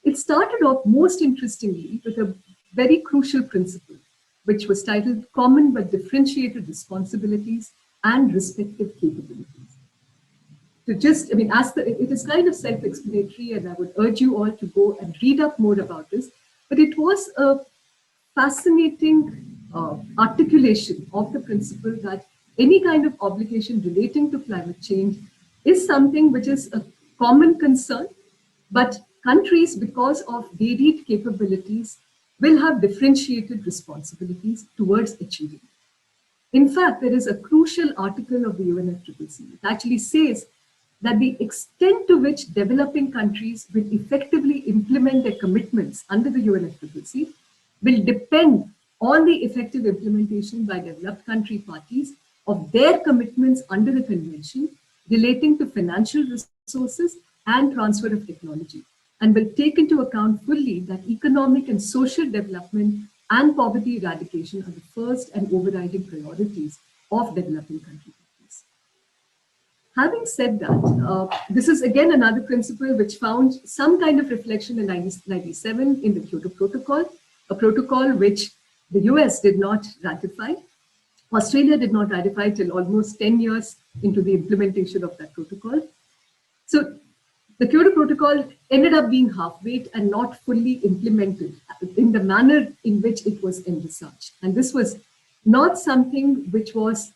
It started off most interestingly with a very crucial principle, which was titled Common but Differentiated Responsibilities and Respective Capabilities. To just, it is kind of self-explanatory, and I would urge you all to go and read up more about this, but it was a fascinating articulation of the principle that any kind of obligation relating to climate change is something which is a common concern, but countries, because of varied capabilities, will have differentiated responsibilities towards achieving it. In fact, there is a crucial article of the UNFCCC. It actually says that the extent to which developing countries will effectively implement their commitments under the UNFCCC will depend on the effective implementation by developed country parties of their commitments under the convention relating to financial resources and transfer of technology, and will take into account fully that economic and social development and poverty eradication are the first and overriding priorities of developing country parties. Having said that, this is again another principle which found some kind of reflection in 1997 in the Kyoto Protocol, a protocol which the US did not ratify. Australia did not ratify till almost 10 years into the implementation of that protocol. So the Kyoto Protocol ended up being half-baked and not fully implemented in the manner in which it was envisaged. And this was not something which was,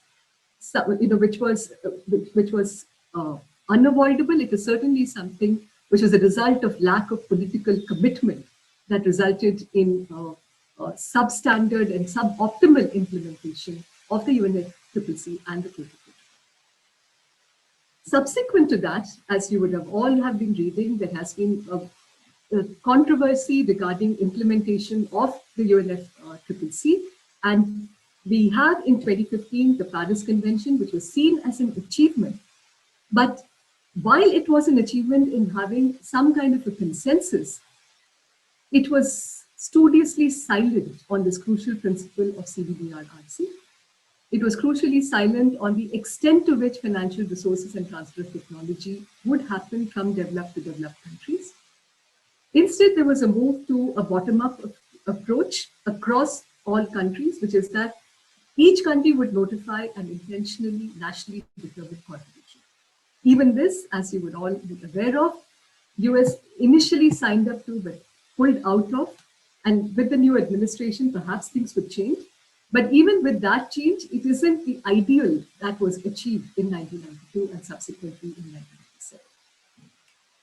unavoidable. It is certainly something which was a result of lack of political commitment that resulted in substandard and suboptimal implementation of the UNFCCC and the Kyoto Protocol. Subsequent to that, as you would have all have been reading, there has been a controversy regarding implementation of the UNFCCC, and we have in 2015 the Paris Convention, which was seen as an achievement. But while it was an achievement in having some kind of a consensus, it was studiously silent on this crucial principle of CBDRRC. it was crucially silent on the extent to which financial resources and transfer of technology would happen from developed to developed countries. Instead, there was a move to a bottom-up approach across all countries, which is that each country would notify an intentionally nationally determined contribution. Even this, as you would all be aware of, US initially signed up to but pulled out of, and with the new administration, perhaps things would change. But even with that change, it isn't the ideal that was achieved in 1992 and subsequently in 1997.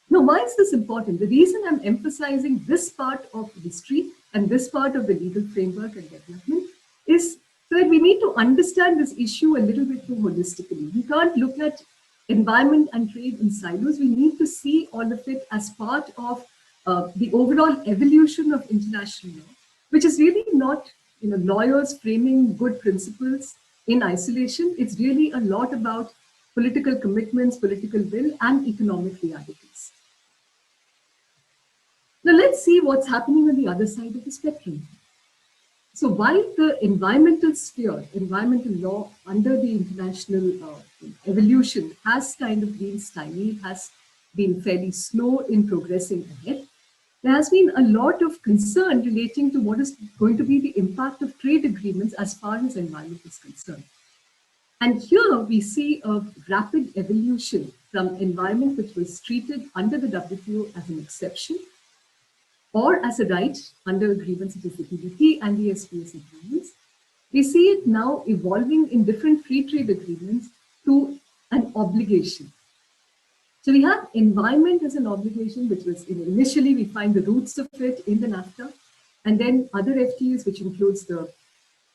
Now, why is this important? The reason I'm emphasizing this part of history and this part of the legal framework and development is so that we need to understand this issue a little bit more holistically. We can't look at environment and trade in silos. We need to see all of it as part of the overall evolution of international law, which is really not lawyers framing good principles in isolation. It's really a lot about political commitments, political will, and economic realities. Now let's see what's happening on the other side of the spectrum. So while the environmental sphere, environmental law under the international evolution has kind of been stymied, has been fairly slow in progressing ahead, there has been a lot of concern relating to what is going to be the impact of trade agreements as far as environment is concerned. And here we see a rapid evolution from environment which was treated under the WTO as an exception or as a right under agreements such as the TPP and the SPS agreements. We see it now evolving in different free trade agreements to an obligation. So we have environment as an obligation, which was initially we find the roots of it in the NAFTA, and then other FTAs, which includes the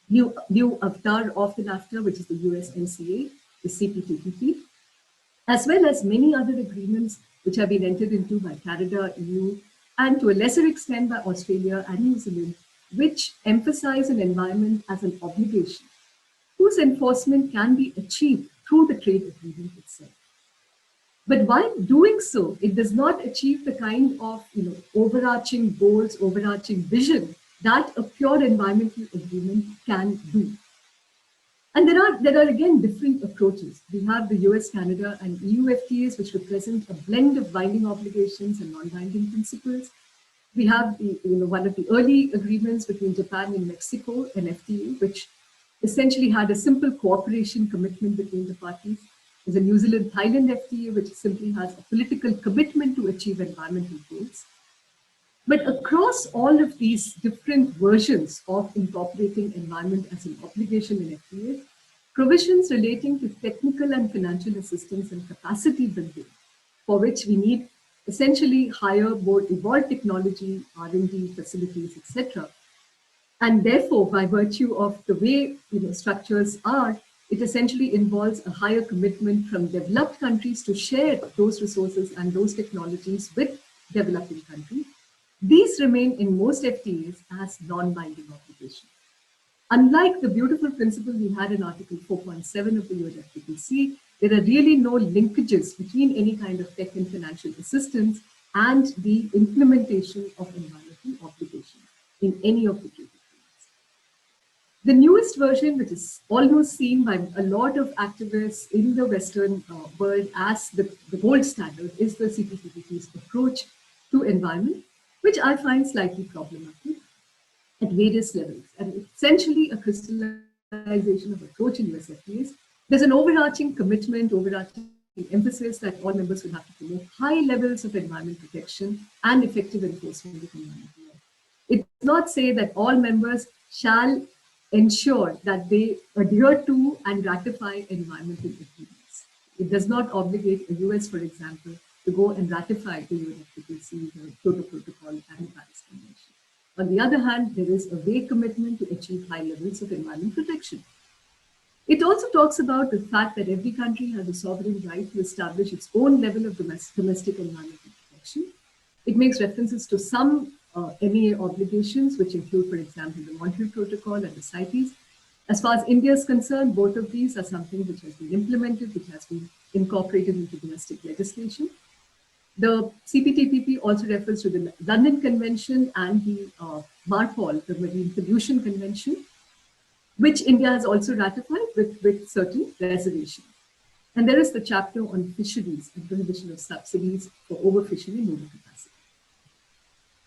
new avatar of the NAFTA, which is the USMCA, the CPTPP, as well as many other agreements which have been entered into by Canada, EU, and to a lesser extent by Australia and New Zealand, which emphasize an environment as an obligation, whose enforcement can be achieved through the trade agreement itself. But while doing so, it does not achieve the kind of overarching goals, overarching vision that a pure environmental agreement can do. And there are again different approaches. We have the US, Canada, and EU FTAs, which represent a blend of binding obligations and non-binding principles. We have one of the early agreements between Japan and Mexico, an FTA, which essentially had a simple cooperation commitment between the parties. There's a New Zealand-Thailand FTA, which simply has a political commitment to achieve environmental goals. But across all of these different versions of incorporating environment as an obligation in FTAs, provisions relating to technical and financial assistance and capacity building, for which we need essentially higher, more evolved technology, R&D facilities, etc. And therefore, by virtue of the way structures are, it essentially involves a higher commitment from developed countries to share those resources and those technologies with developing countries. These remain in most FTAs as non-binding obligations. Unlike the beautiful principle we had in Article 4.7 of the UNFCCC, there are really no linkages between any kind of tech and financial assistance and the implementation of environmental obligations in any of the trade agreements. The newest version, which is almost seen by a lot of activists in the Western world as the gold standard, is the CPTPP's approach to environment, which I find slightly problematic at various levels, and essentially a crystallization of approach in US FTAs. There's an overarching commitment, overarching emphasis that all members will have to promote high levels of environment protection and effective enforcement of environmental law. It does not say that all members shall ensure that they adhere to and ratify environmental agreements. It does not obligate the US, for example, to go and ratify the UNFCCC, the Kyoto Protocol, and the Paris Convention. On the other hand, there is a vague commitment to achieve high levels of environment protection. It also talks about the fact that every country has a sovereign right to establish its own level of domestic environmental protection. It makes references to some MEA obligations, which include, for example, the Montreal Protocol and the CITES. As far as India is concerned, both of these are something which has been implemented, which has been incorporated into domestic legislation. The CPTPP also refers to the London Convention and the MARPOL, the Marine Pollution Convention. which India has also ratified with certain reservations. And there is the chapter on fisheries and prohibition of subsidies for overfishing in overcapacity.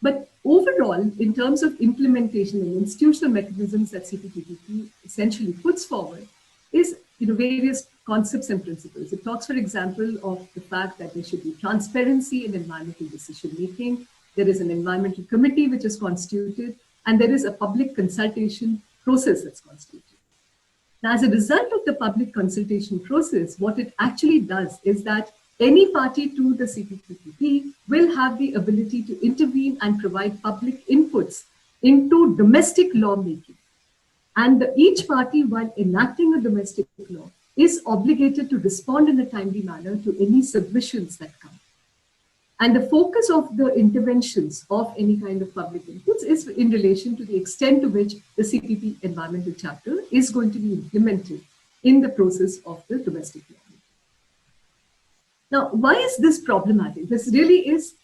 But overall, in terms of implementation and institutional mechanisms that CPTPP essentially puts forward, is various concepts and principles. It talks, for example, of the fact that there should be transparency in environmental decision making. There is an environmental committee which is constituted, and there is a public consultation process that's constituted. Now, as a result of the public consultation process, what it actually does is that any party to the CPTPP will have the ability to intervene and provide public inputs into domestic lawmaking. And each party, while enacting a domestic law, is obligated to respond in a timely manner to any submissions that come. And the focus of the interventions of any kind of public inputs is in relation to the extent to which the CPP environmental chapter is going to be implemented in the process of the domestic law. Now, why is this problematic? This really is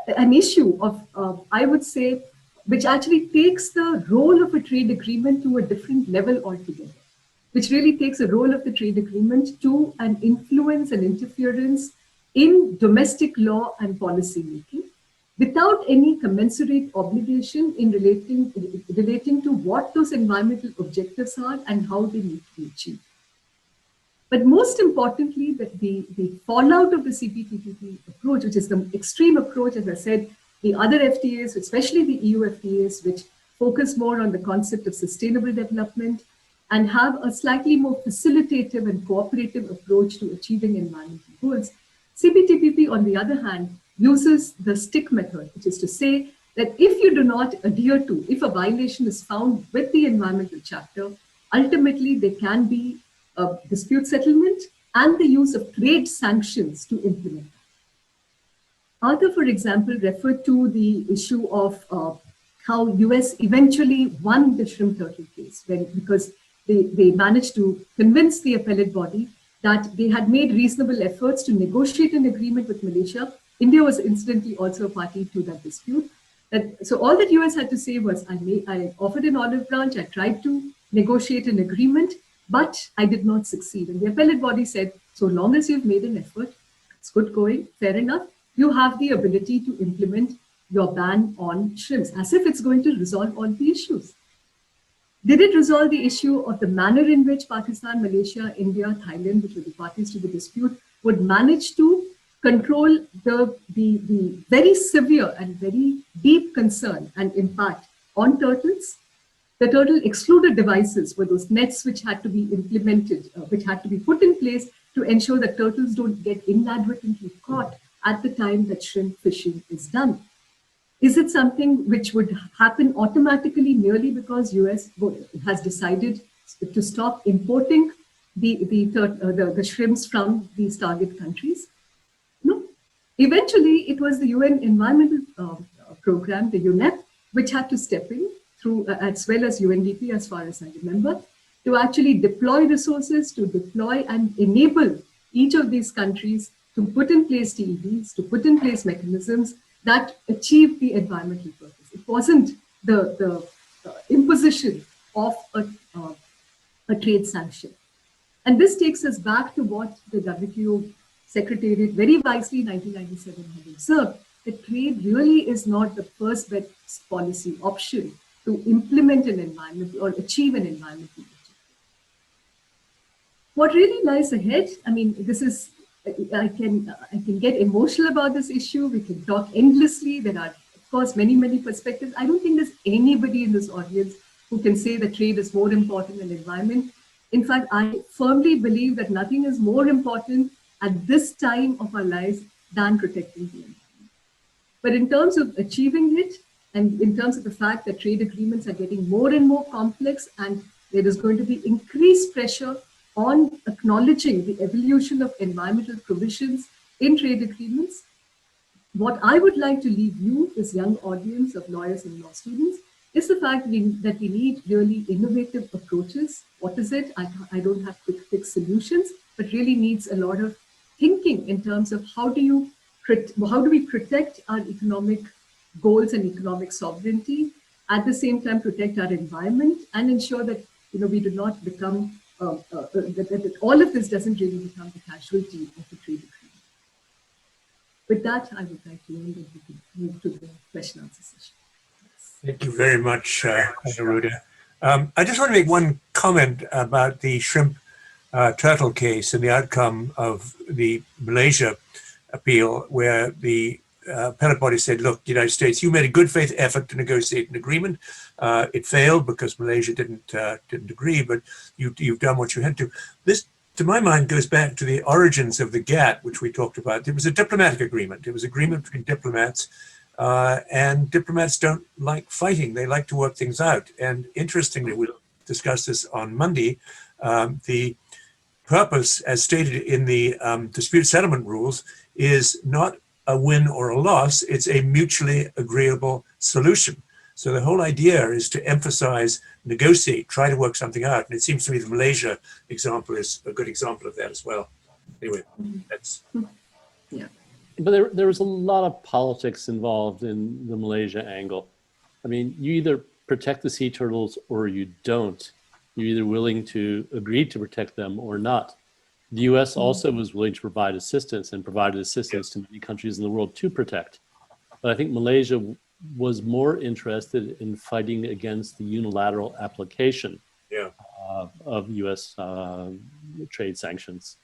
an issue of, I would say, which actually takes the role of a trade agreement to a different level altogether, which really takes the role of the trade agreement to an influence and interference in domestic law and policy making, without any commensurate obligation in relating to what those environmental objectives are and how they need to be achieved. But most importantly, the fallout of the CPTPP approach, which is the extreme approach, as I said, the other FTAs, especially the EU FTAs, which focus more on the concept of sustainable development and have a slightly more facilitative and cooperative approach to achieving environmental goals. CPTPP, on the other hand, uses the stick method, which is to say that if you do not adhere to, if a violation is found with the environmental chapter, ultimately there can be a dispute settlement and the use of trade sanctions to implement that. Arthur, for example, referred to the issue of how US eventually won the shrimp turtle case because they managed to convince the appellate body that they had made reasonable efforts to negotiate an agreement with Malaysia. India was incidentally also a party to that dispute. So all that US had to say was, I offered an olive branch, I tried to negotiate an agreement, but I did not succeed. And the appellate body said, so long as you've made an effort, it's good going, fair enough, you have the ability to implement your ban on shrimps, as if it's going to resolve all the issues. Did it resolve the issue of the manner in which Pakistan, Malaysia, India, Thailand, which were the parties to the dispute, would manage to control the very severe and very deep concern and impact on turtles? The turtle excluded devices were those nets which had to be implemented, which had to be put in place to ensure that turtles don't get inadvertently caught at the time that shrimp fishing is done. Is it something which would happen automatically merely because US has decided to stop importing the shrimps from these target countries? No. Eventually, it was the UN Environmental Program, the UNEP, which had to step in through, as well as UNDP, as far as I remember, to actually deploy resources, to deploy and enable each of these countries to put in place TEDs, to put in place mechanisms that achieve the environmental purpose. It wasn't the imposition of a trade sanction. And this takes us back to what the WTO Secretariat very wisely in 1997 had observed, that trade really is not the first best policy option to implement an environmental or achieve an environmental objective. What really lies ahead, I mean, this is, I can get emotional about this issue. We can talk endlessly. There are, of course, many perspectives. I don't think there's anybody in this audience who can say that trade is more important than environment. In fact, I firmly believe that nothing is more important at this time of our lives than protecting the environment. But in terms of achieving it, and in terms of the fact that trade agreements are getting more and more complex, and there is going to be increased pressure on acknowledging the evolution of environmental provisions in trade agreements, what I would like to leave you, this young audience of lawyers and law students, is the fact that we need really innovative approaches. What is it? I don't have quick fix solutions, but really needs a lot of thinking in terms of how do we protect our economic goals and economic sovereignty, at the same time protect our environment and ensure that we do not become that all of this doesn't really become the casualty of the trade agreement. With that, I would like to end and we can move to the question answer session. Thank you very much, ANURADHA. I just want to make one comment about the shrimp turtle case and the outcome of the Malaysia appeal, where the appellate body said, look, United States, you made a good faith effort to negotiate an agreement. It failed because Malaysia didn't agree, but you've done what you had to. This, to my mind, goes back to the origins of the GATT, which we talked about. It was a diplomatic agreement. It was an agreement between diplomats, and diplomats don't like fighting. They like to work things out. And interestingly, we'll discuss this on Monday, the purpose, as stated in the dispute settlement rules, is not a win or a loss, it's a mutually agreeable solution. So the whole idea is to emphasize, negotiate, try to work something out. And it seems to me the Malaysia example is a good example of that as well. Anyway, that's... Yeah. But there was a lot of politics involved in the Malaysia angle. I mean, you either protect the sea turtles or you don't. You're either willing to agree to protect them or not. The US also was willing to provide assistance and provided assistance to many countries in the world to protect. But I think Malaysia was more interested in fighting against the unilateral application of US trade sanctions.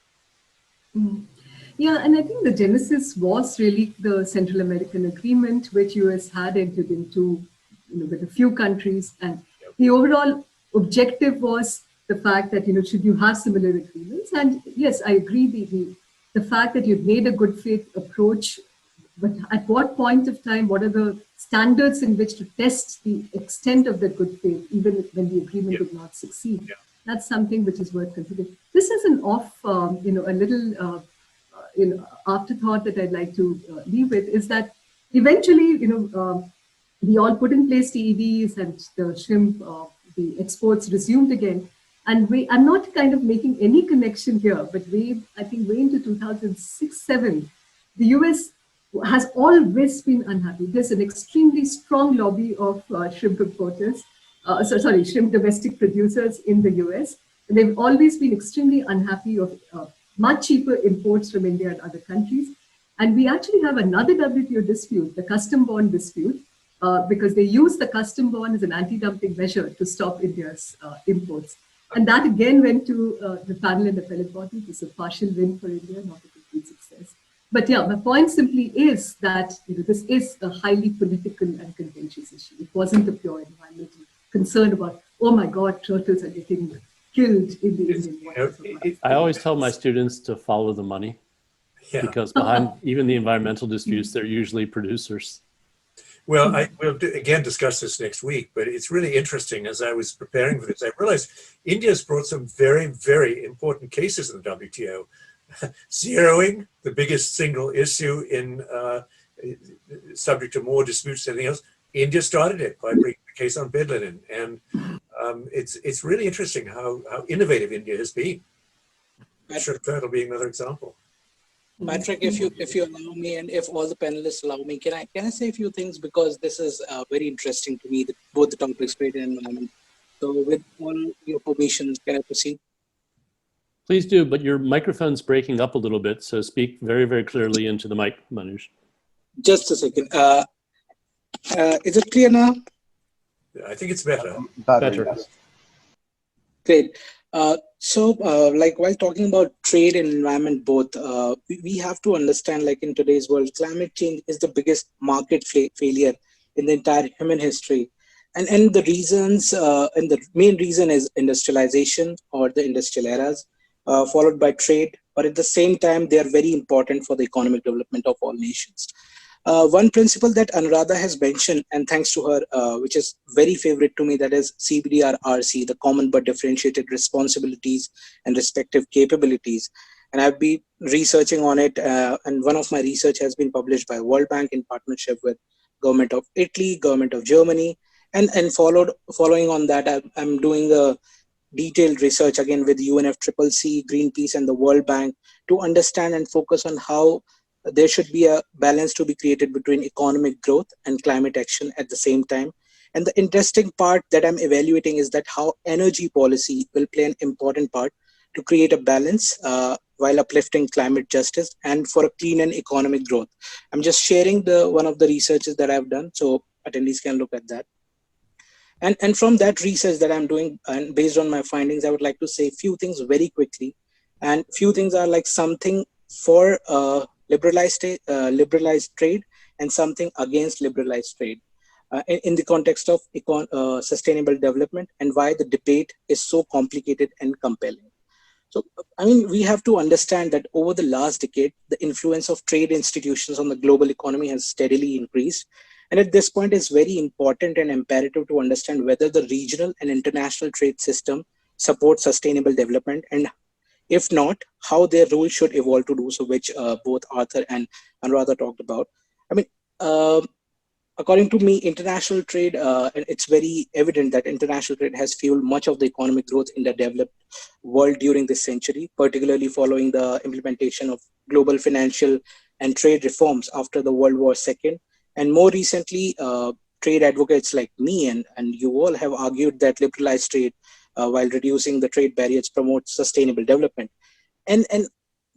Yeah, and I think the genesis was really the Central American Agreement, which US had entered into with a few countries. And the overall objective was the fact that, should you have similar agreements? And yes, I agree, the fact that you've made a good faith approach, but at what point of time, what are the standards in which to test the extent of that good faith, even when the agreement did not succeed? That's something which is worth considering. This is an a little, afterthought that I'd like to leave with is that eventually, we all put in place TEDs and the shrimp, the exports resumed again. And I'm not kind of making any connection here, but I think way into 2006-07, the US has always been unhappy. There's an extremely strong lobby of shrimp importers, shrimp domestic producers in the US. And they've always been extremely unhappy of much cheaper imports from India and other countries. And we actually have another WTO dispute, the custom bond dispute, because they use the custom bond as an anti-dumping measure to stop India's imports. And that again went to the panel and appellate body. It's a partial win for India, not a complete success. But yeah, my point simply is that this is a highly political and contentious issue. It wasn't a pure environmental concern about, oh my God, turtles are getting killed in the Indian waters. I always tell my students to follow the money, because behind even the environmental disputes, they're usually producers. Well, we'll again discuss this next week, but it's really interesting. As I was preparing for this, I realized India's brought some very, very important cases in the WTO. Zeroing, the biggest single issue in subject to more disputes than anything else. India started it by bringing the case on bed linen. And it's really interesting how innovative India has been. Shrimp turtle being another example. Patrick, if you allow me, and if all the panelists allow me, can I say a few things, because this is very interesting to me, both the topics, trade and environment. So with all your permissions, can I proceed? Please do, but your microphone's breaking up a little bit, so speak very, very clearly into the mic, Manoj. Just a second. Is it clear now? I think it's better. Better. Yes. Great. Like while talking about trade and environment both, we have to understand, like in today's world, climate change is the biggest market failure in the entire human history. And the reasons, and the main reason is industrialization or the industrial eras, followed by trade. But at the same time, they are very important for the economic development of all nations. One principle that ANURADHA has mentioned, and thanks to her, which is very favorite to me, that is CBDRRC, the common but differentiated responsibilities and respective capabilities. And I've been researching on it, and one of my research has been published by World Bank in partnership with Government of Italy, Government of Germany, and following on that, I'm doing a detailed research again with UNFCCC, Greenpeace, and the World Bank to understand and focus on how there should be a balance to be created between economic growth and climate action at the same time. And the interesting part that I'm evaluating is that how energy policy will play an important part to create a balance while uplifting climate justice and for a clean and economic growth. I'm just sharing one of the researches that I've done, so attendees can look at that. And from that research that I'm doing, and based on my findings, I would like to say a few things very quickly. And few things are like something for liberalized trade and something against liberalized trade in the context of sustainable development, and why the debate is so complicated and compelling. So, I mean, we have to understand that over the last decade, the influence of trade institutions on the global economy has steadily increased. And at this point, it's very important and imperative to understand whether the regional and international trade system supports sustainable development, and if not, how their role should evolve to do so, which both Arthur and Anuradha talked about. I mean, according to me, international trade, it's very evident that international trade has fueled much of the economic growth in the developed world during this century, particularly following the implementation of global financial and trade reforms after the World War II. And more recently, trade advocates like me and you all have argued that liberalized trade, while reducing the trade barriers, promotes sustainable development. And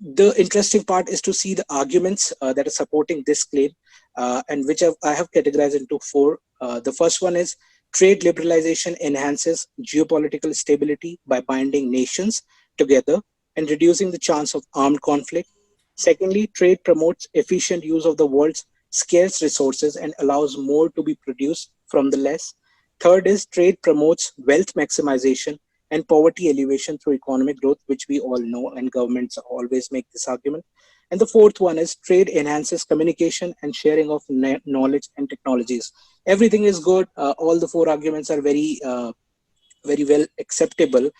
the interesting part is to see the arguments that are supporting this claim, and which I have categorized into four. The first one is trade liberalization enhances geopolitical stability by binding nations together and reducing the chance of armed conflict. Secondly, trade promotes efficient use of the world's scarce resources and allows more to be produced from the less. Third is trade promotes wealth maximization and poverty alleviation through economic growth, which we all know, and governments always make this argument. And the fourth one is trade enhances communication and sharing of knowledge and technologies. Everything is good. All the four arguments are very well acceptable.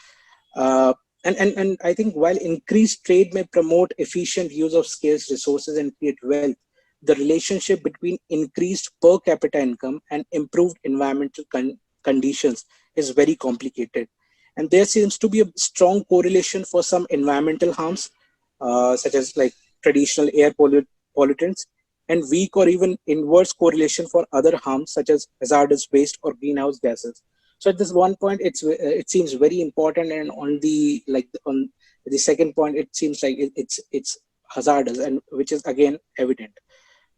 And I think while increased trade may promote efficient use of scarce resources and create wealth, the relationship between increased per capita income and improved environmental conditions is very complicated. And there seems to be a strong correlation for some environmental harms, such as like traditional air pollutants, and weak or even inverse correlation for other harms, such as hazardous waste or greenhouse gases. So at this one point, it seems very important, and on the second point, it seems like it's hazardous, and which is again evident.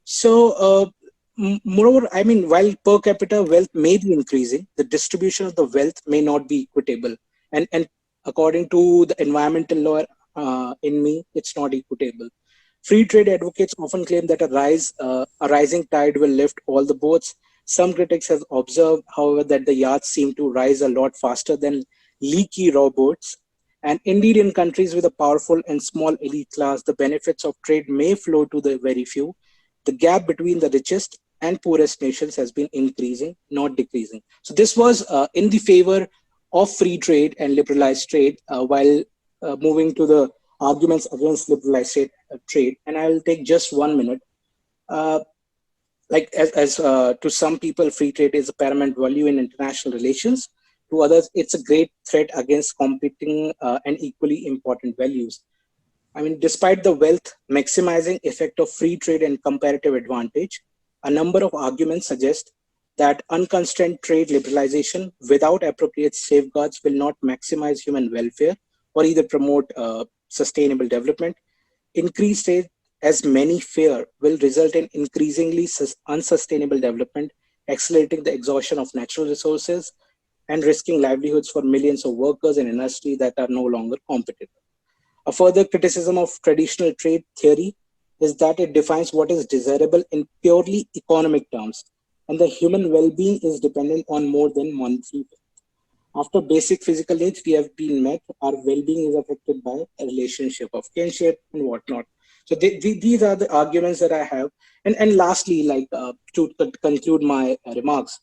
So, moreover, I mean, while per capita wealth may be increasing, the distribution of the wealth may not be equitable. And according to the environmental law in me, it's not equitable. Free trade advocates often claim that a rising tide will lift all the boats. Some critics have observed, however, that the yachts seem to rise a lot faster than leaky rowboats. And indeed, in countries with a powerful and small elite class, the benefits of trade may flow to the very few. The gap between the richest and poorest nations has been increasing, not decreasing. So this was in the favor of free trade and liberalized trade, while moving to the arguments against liberalized trade. And I will take just 1 minute. As to some people, free trade is a paramount value in international relations. To others, it's a great threat against competing and equally important values. I mean, despite the wealth maximizing effect of free trade and comparative advantage, a number of arguments suggest that unconstrained trade liberalization without appropriate safeguards will not maximize human welfare or either promote sustainable development. Increased trade, as many fear, will result in increasingly unsustainable development, accelerating the exhaustion of natural resources and risking livelihoods for millions of workers in industries that are no longer competitive. A further criticism of traditional trade theory is that it defines what is desirable in purely economic terms, and the human well-being is dependent on more than monetary. After basic physical needs we have been met, our well-being is affected by a relationship of kinship and whatnot. So these are the arguments that I have. And lastly, to conclude my remarks,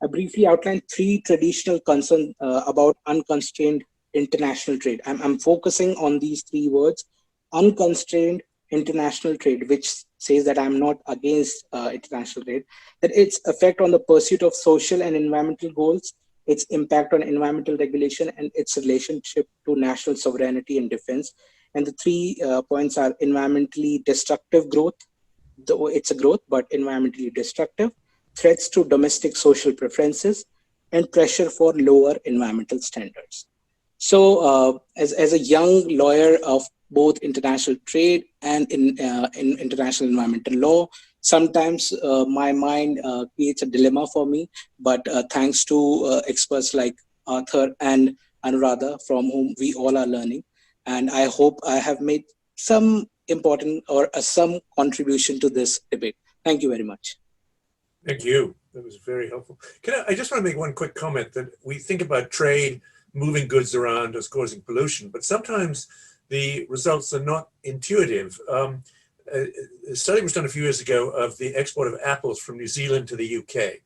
I briefly outlined three traditional concerns about unconstrained international trade. I'm focusing on these three words: unconstrained international trade, which says that I'm not against international trade, that its effect on the pursuit of social and environmental goals, its impact on environmental regulation, and its relationship to national sovereignty and defense. And the three points are environmentally destructive growth, though it's a growth, but environmentally destructive. threats to domestic social preferences, and pressure for lower environmental standards. So as a young lawyer of both international trade and in international environmental law, sometimes my mind creates a dilemma for me, but thanks to experts like Arthur and Anuradha, from whom we all are learning, and I hope I have made some important or some contribution to this debate. Thank you very much. Thank you. That was very helpful. I just want to make one quick comment that we think about trade, moving goods around as causing pollution, but sometimes the results are not intuitive. A study was done a few years ago of the export of apples from New Zealand to the UK.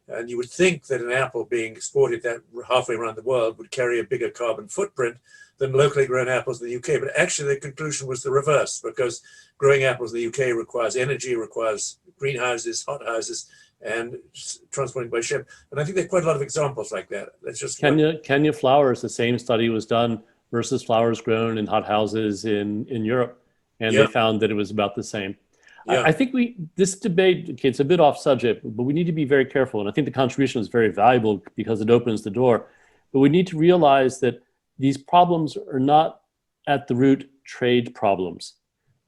And you would think that an apple being exported that halfway around the world would carry a bigger carbon footprint than locally grown apples in the UK. But actually the conclusion was the reverse, because growing apples in the UK requires energy, requires greenhouses, hothouses, and transporting by ship. And I think there are quite a lot of examples like that. That's just Kenya flowers, the same study was done versus flowers grown in hothouses in Europe. And they found that it was about the same. I think this debate, okay, it's a bit off subject, but we need to be very careful. And I think the contribution is very valuable because it opens the door. But we need to realize that these problems are not at the root trade problems.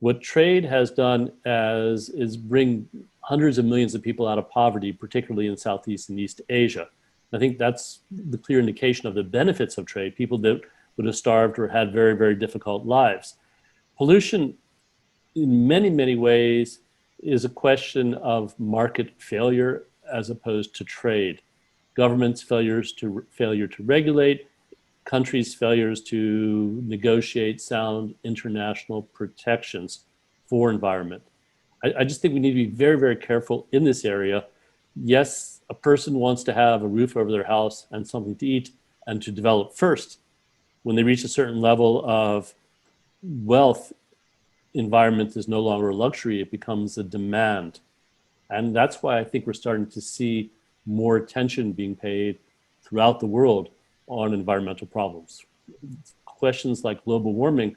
What trade has done is bring hundreds of millions of people out of poverty, particularly in Southeast and East Asia. I think that's the clear indication of the benefits of trade, people that would have starved or had very, very difficult lives. Pollution, in many, many ways, is a question of market failure as opposed to trade. Governments' failure to regulate, countries' failures to negotiate sound international protections for environment. I just think we need to be very, very careful in this area. Yes, a person wants to have a roof over their house and something to eat and to develop first. When they reach a certain level of wealth, environment is no longer a luxury, it becomes a demand. And that's why I think we're starting to see more attention being paid throughout the world on environmental problems. Questions like global warming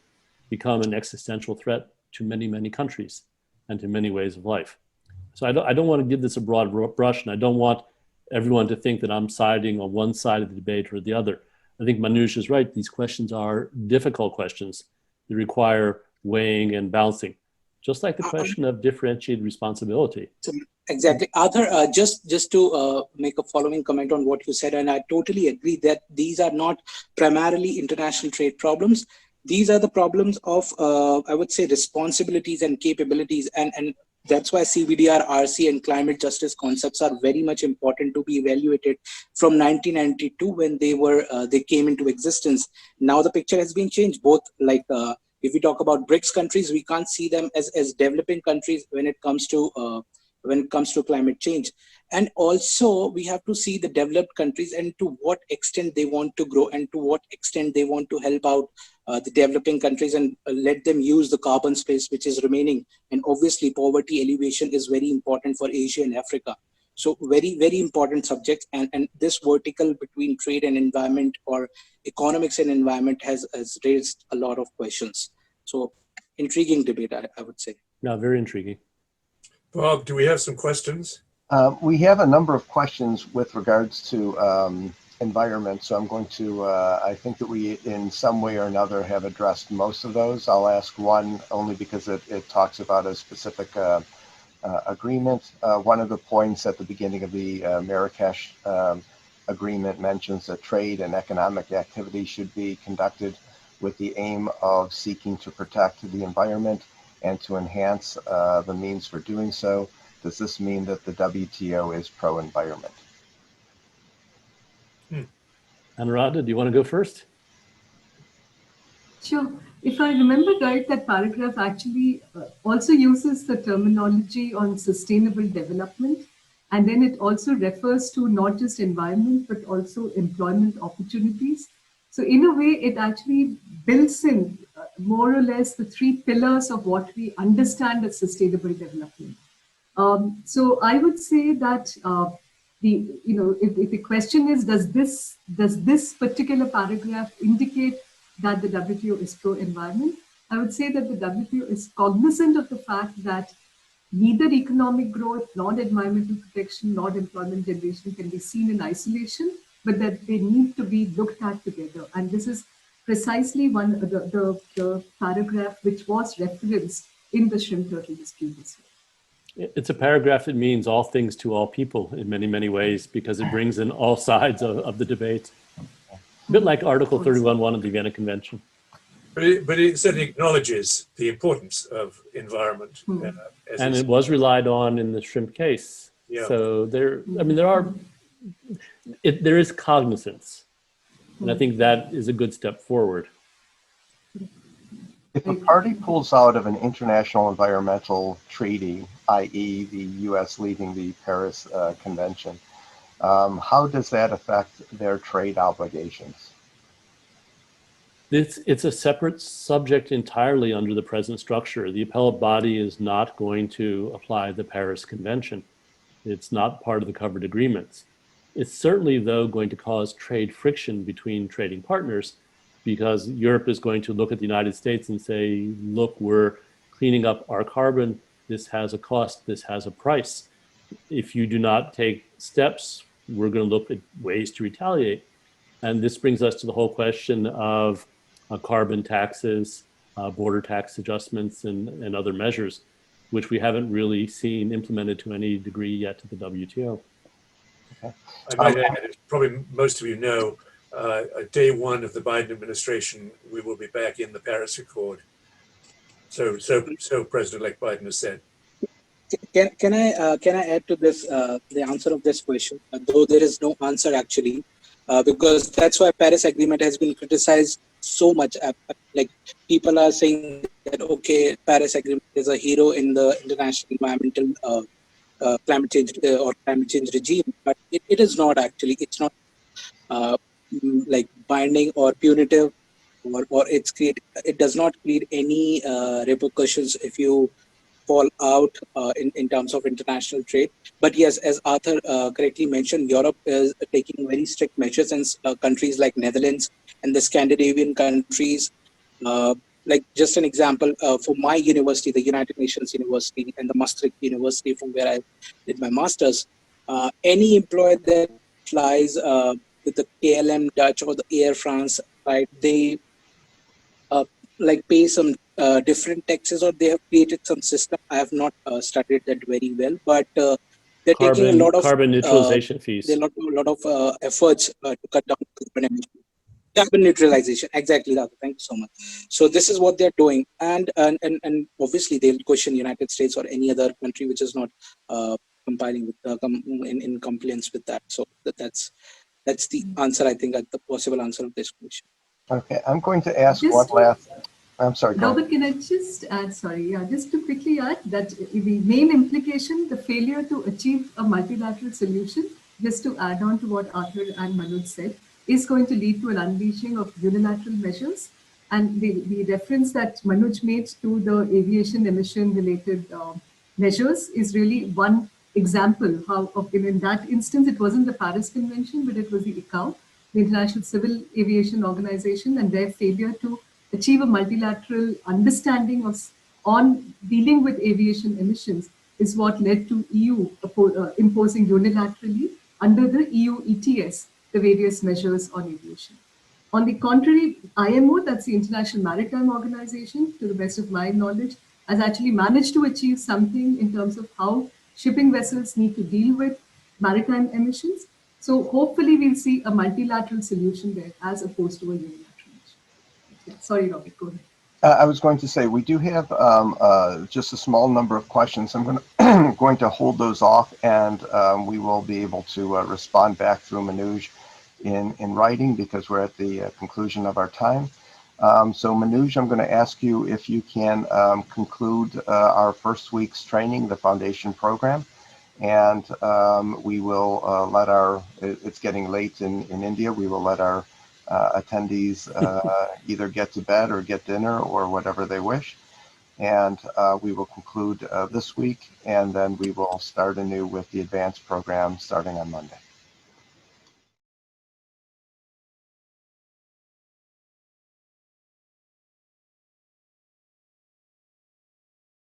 become an existential threat to many, many countries and to many ways of life. So I don't want to give this a broad brush, and I don't want everyone to think that I'm siding on one side of the debate or the other. I think Manoush is right. These questions are difficult questions. They require weighing and balancing, just like the question of differentiated responsibility. Exactly. Arthur, just to make a following comment on what you said, and I totally agree that these are not primarily international trade problems. These are the problems of, I would say, responsibilities and capabilities. And that's why CBDR, RC, and climate justice concepts are very much important to be evaluated from 1992 when they came into existence. Now the picture has been changed, both like, if we talk about BRICS countries, we can't see them as developing countries when it comes to climate change. And also we have to see the developed countries and to what extent they want to grow and to what extent they want to help out the developing countries and let them use the carbon space which is remaining. And obviously poverty alleviation is very important for Asia and Africa. So very, very important subjects. And this vertical between trade and environment, or economics and environment, has raised a lot of questions. So intriguing debate, I would say. Yeah, very intriguing. Bob, do we have some questions? We have a number of questions with regards to environment. So I'm going to, I think that we in some way or another have addressed most of those. I'll ask one only because it talks about a specific agreement. One of the points at the beginning of the Marrakesh agreement mentions that trade and economic activity should be conducted with the aim of seeking to protect the environment and to enhance the means for doing so. Does this mean that the WTO is pro-environment? Anuradha, do you want to go first? Sure. If I remember right, that paragraph actually also uses the terminology on sustainable development. And then it also refers to not just environment, but also employment opportunities. So in a way, it actually builds in more or less the three pillars of what we understand as sustainable development. So I would say that if the question is, does this particular paragraph indicate that the WTO is pro-environment? I would say that the WTO is cognizant of the fact that neither economic growth, nor environmental protection, nor employment generation can be seen in isolation, but that they need to be looked at together. And this is precisely the paragraph which was referenced in the shrimp turtle dispute as well. It's a paragraph that means all things to all people in many, many ways, because it brings in all sides of the debate. A bit like Article 31.1 of the Vienna Convention. But it certainly acknowledges the importance of environment. And it was relied on in the shrimp case. Yeah. So there is cognizance. And I think that is a good step forward. If a party pulls out of an international environmental treaty, i.e. the U.S. leaving the Paris Convention, how does that affect their trade obligations? It's a separate subject entirely under the present structure. The appellate body is not going to apply the Paris Convention. It's not part of the covered agreements. It's certainly, though, going to cause trade friction between trading partners, because Europe is going to look at the United States and say, look, we're cleaning up our carbon. This has a cost. This has a price. If you do not take steps, we're going to look at ways to retaliate. And this brings us to the whole question of carbon taxes, border tax adjustments, and other measures, which we haven't really seen implemented to any degree yet to the WTO. Okay. I might add, as probably most of you know, day one of the Biden administration, we will be back in the Paris Accord. So President-elect Biden has said. Can I add to this the answer of this question? Though there is no answer actually, because that's why Paris Agreement has been criticized so much. Like people are saying that okay, Paris Agreement is a hero in the international environmental climate change regime, but it is not actually. It's not like binding or punitive, or it does not create any repercussions if you fall out in terms of international trade. But yes, as Arthur correctly mentioned, Europe is taking very strict measures, and countries like Netherlands and the Scandinavian countries, like just an example, for my university, the United Nations University and the Maastricht University, from where I did my master's, any employer that flies with the KLM Dutch or the Air France, right, they like pay some different taxes, or they have created some system. I have not studied that very well, but they're taking a lot of carbon neutralization fees. There are a lot of efforts to cut down carbon emissions. Carbon neutralization, exactly that. Thank you so much. So this is what they're doing, and obviously they'll question United States or any other country which is not compiling with in compliance with that. So that's the answer, I think, the possible answer of this question. Okay, I'm going to ask one last. I'm sorry. Robert, can I just add? Sorry, yeah, just to quickly add that the main implication, the failure to achieve a multilateral solution, just to add on to what Arthur and Manoj said, is going to lead to an unleashing of unilateral measures. And the reference that Manoj made to the aviation emission related measures is really one example how in that instance, it wasn't the Paris Convention, but it was the ICAO, the International Civil Aviation Organization, and their failure to achieve a multilateral understanding on dealing with aviation emissions is what led to EU imposing unilaterally under the EU ETS the various measures on aviation. On the contrary, IMO, that's the International Maritime Organization, to the best of my knowledge, has actually managed to achieve something in terms of how shipping vessels need to deal with maritime emissions. So hopefully we'll see a multilateral solution there as opposed to a unilateral measure. Yeah, sorry, Robert, go ahead. I was going to say, we do have just a small number of questions. I'm going to hold those off, and we will be able to respond back through Manoj in writing, because we're at the conclusion of our time. So Manoj, I'm going to ask you if you can conclude our first week's training, the foundation program, and we will let it's getting late in India, we will let our attendees either get to bed or get dinner or whatever they wish. And we will conclude this week, and then we will start anew with the advanced program starting on Monday.